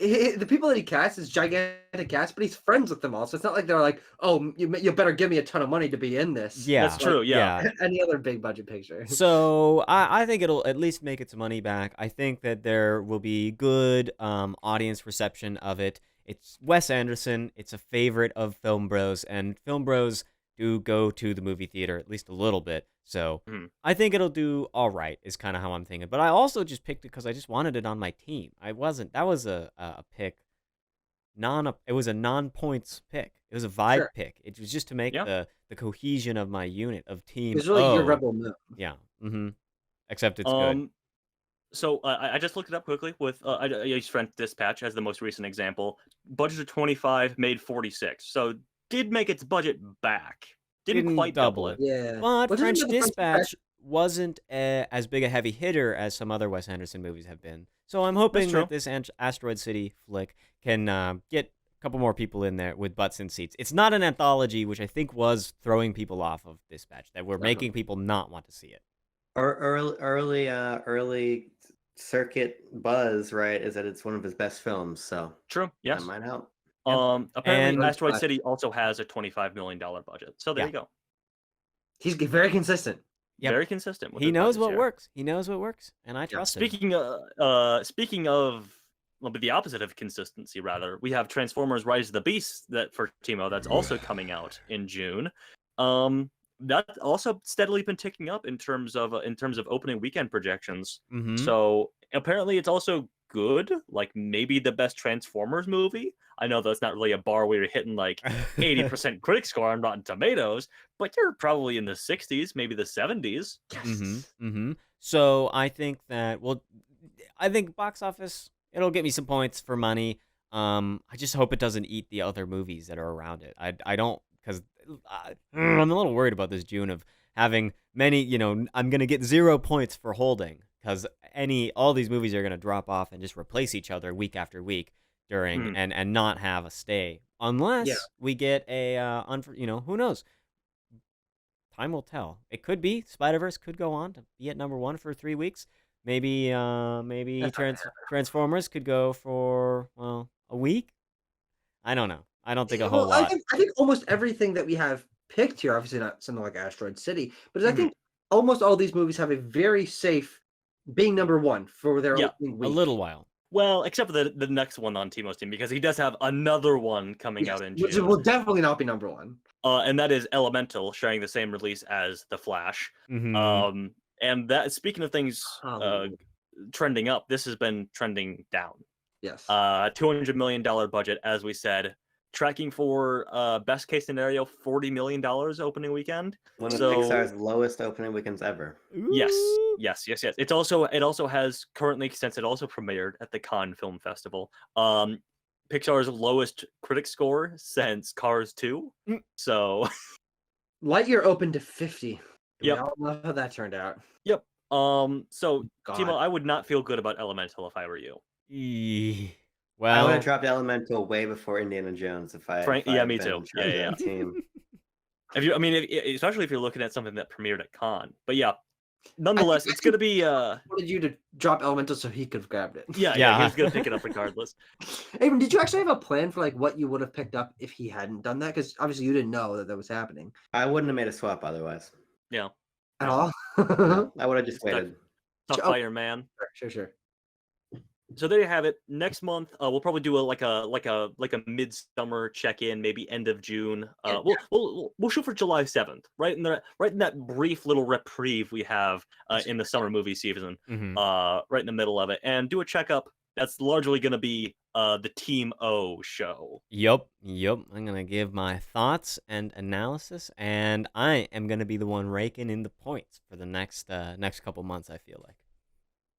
the people that he casts is gigantic cast, but he's friends with them all, so it's not like they're like, oh, you better give me a ton of money to be in this. Yeah, That's true. Yeah. Any other big budget picture. So I think it'll at least make its money back. I think that there will be good audience reception of it. It's Wes Anderson. It's a favorite of Film Bros, and Film Bros do go to the movie theater at least a little bit. So Mhm. I think it'll do all right, is kind of how I'm thinking. But I also just picked it because I just wanted it on my team. That was a pick. It was a non-points pick. It was a vibe Sure. pick. It was just to make Yeah. the cohesion of my unit of team. It's really your O. Rebel Moon. Yeah. Except it's good. So I just looked it up quickly with I used French Dispatch as the most recent example. Budget of 25, made 46. So did make its budget back. Didn't quite double it. Yeah. But Which French isn't the French Dispatch wasn't as big a heavy hitter as some other Wes Anderson movies have been. So I'm hoping true. that this Asteroid City flick can get couple more people in there with butts in seats. It's not an anthology, which I think was throwing people off of Dispatch, that we're making people not want to see it. Or early circuit buzz, right? Is that it's one of his best films, so True. that Yes. might help. Apparently, And- Asteroid City also has a $25 million budget. So there Yeah. you go. He's very consistent. Yep. Very consistent. With He his knows budgets what here. works. He knows what works, and I trust him. Speaking of, well, but the opposite of consistency, rather, we have Transformers: Rise of the Beast that for Timo that's also coming out in June. That also steadily been ticking up in terms of opening weekend projections. Mhm. So apparently, it's also good. Like maybe the best Transformers movie. I know that's not really a bar where you're hitting like 80% critic score on Rotten Tomatoes, but you're probably in the 60s, maybe the 70s. So I think that, well, I think box office, it'll get me some points for money. I just hope it doesn't eat the other movies that are around it. I don't, because I'm a little worried about this June of having many, I'm going to get 0 points for holding, because all these movies are going to drop off and just replace each other week after week during and not have a stay, unless we get a who knows. Time will tell. It could be Spider-Verse could go on to be at number 1 for 3 weeks. Maybe Transformers could go for a week. I don't know. I don't think a whole lot. I think almost everything that we have picked here, obviously not something like Asteroid City, but I think almost all these movies have a very safe being number 1 for their opening week. A little while. Well, except for the next one on Timo's team, because he does have another one coming out in June. Which will definitely not be number 1. And that is Elemental, sharing the same release as The Flash. And that, speaking of things trending up, this has been trending down. Yes. $200 million budget, as we said. Tracking for best case scenario, $40 million opening weekend. One of Pixar's lowest opening weekends ever. Yes. It also has currently, since it also premiered at the Cannes Film Festival, Pixar's lowest critic score since Cars 2. So Lightyear opened to 50. Yep. We all know how that turned out. Yep. So God. Timo, I would not feel good about Elemental if I were you. Well, I would have dropped Elemental way before Indiana Jones if I. Yeah, me too. Yeah. Team. Especially if you're looking at something that premiered at Cannes. But yeah, nonetheless, it's going to be. Wanted you to drop Elemental so he could have grabbed it. Yeah, he's going to pick it up regardless. Abram, did you actually have a plan for like what you would have picked up if he hadn't done that? Because obviously you didn't know that was happening. I wouldn't have made a swap otherwise. Yeah. At all? No, I would have just waited. Tough fire, man. Sure. So there you have it. Next month, we'll probably do a midsummer check-in, maybe end of June. We'll shoot for July 7th, right in that brief little reprieve we have in the summer movie season, right in the middle of it, and do a checkup. That's largely going to be the Team O show. Yep. I'm gonna give my thoughts and analysis, and I am gonna be the one raking in the points for the next couple months. I feel like.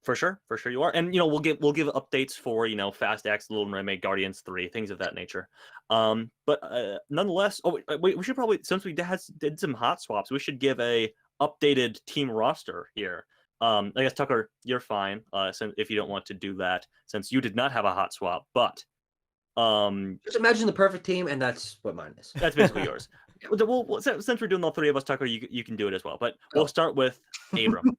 For sure you are, and we'll give updates for Fast X, Little Mermaid, Guardians 3, things of that nature. But nonetheless, we should probably, since we did some hot swaps, we should give a updated team roster here. I guess Tucker, you're fine, if you don't want to do that, since you did not have a hot swap. But just imagine the perfect team, and that's what mine is. That's basically yours. Well, since we're doing all three of us, Tucker, you can do it as well. But we'll start with Abram.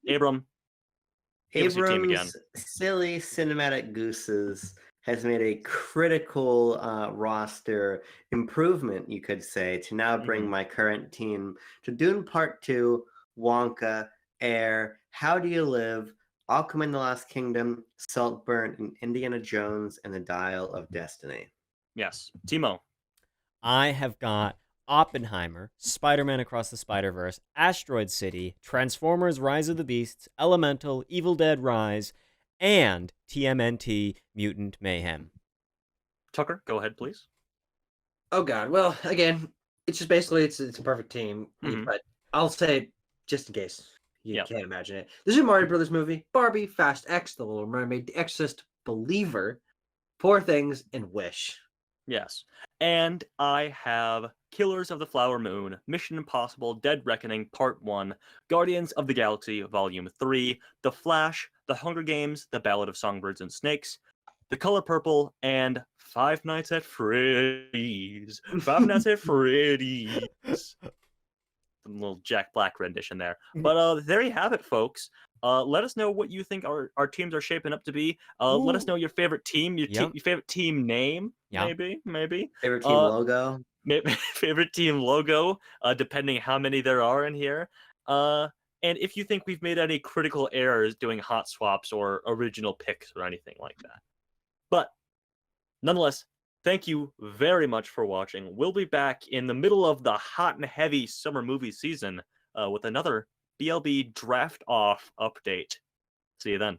Abram's silly cinematic gooses has made a critical roster improvement, you could say, to now bring my current team to Dune Part 2, Wonka, Air, How Do You Live, Aquaman the Lost Kingdom, Saltburn, and Indiana Jones and the Dial of Destiny. Yes. Timo. I have got Oppenheimer, Spider-Man Across the Spider-Verse, Asteroid City, Transformers Rise of the Beasts, Elemental, Evil Dead Rise, and TMNT Mutant Mayhem. Tucker, go ahead, please. Oh God. Well, again, it's just basically it's a perfect team. But I'll say, just in case you can't imagine it, the Super Mario Brothers movie, Barbie, Fast X, The Little Mermaid, The Exorcist, Believer, Poor Things, and Wish. Yes. And I have Killers of the Flower Moon, Mission Impossible, Dead Reckoning, Part 1, Guardians of the Galaxy, Volume 3, The Flash, The Hunger Games, The Ballad of Songbirds and Snakes, The Color Purple, and Five Nights at Freddy's. Five Nights at Freddy's. Some little Jack Black rendition there. But there you have it, folks. Let us know what you think our teams are shaping up to be. Let us know your favorite team, your favorite team name, maybe. Favorite team logo. Favorite team logo, depending how many there are in here. And if you think we've made any critical errors doing hot swaps or original picks or anything like that. But nonetheless, thank you very much for watching. We'll be back in the middle of the hot and heavy summer movie season with another BLB draft off update. See you then.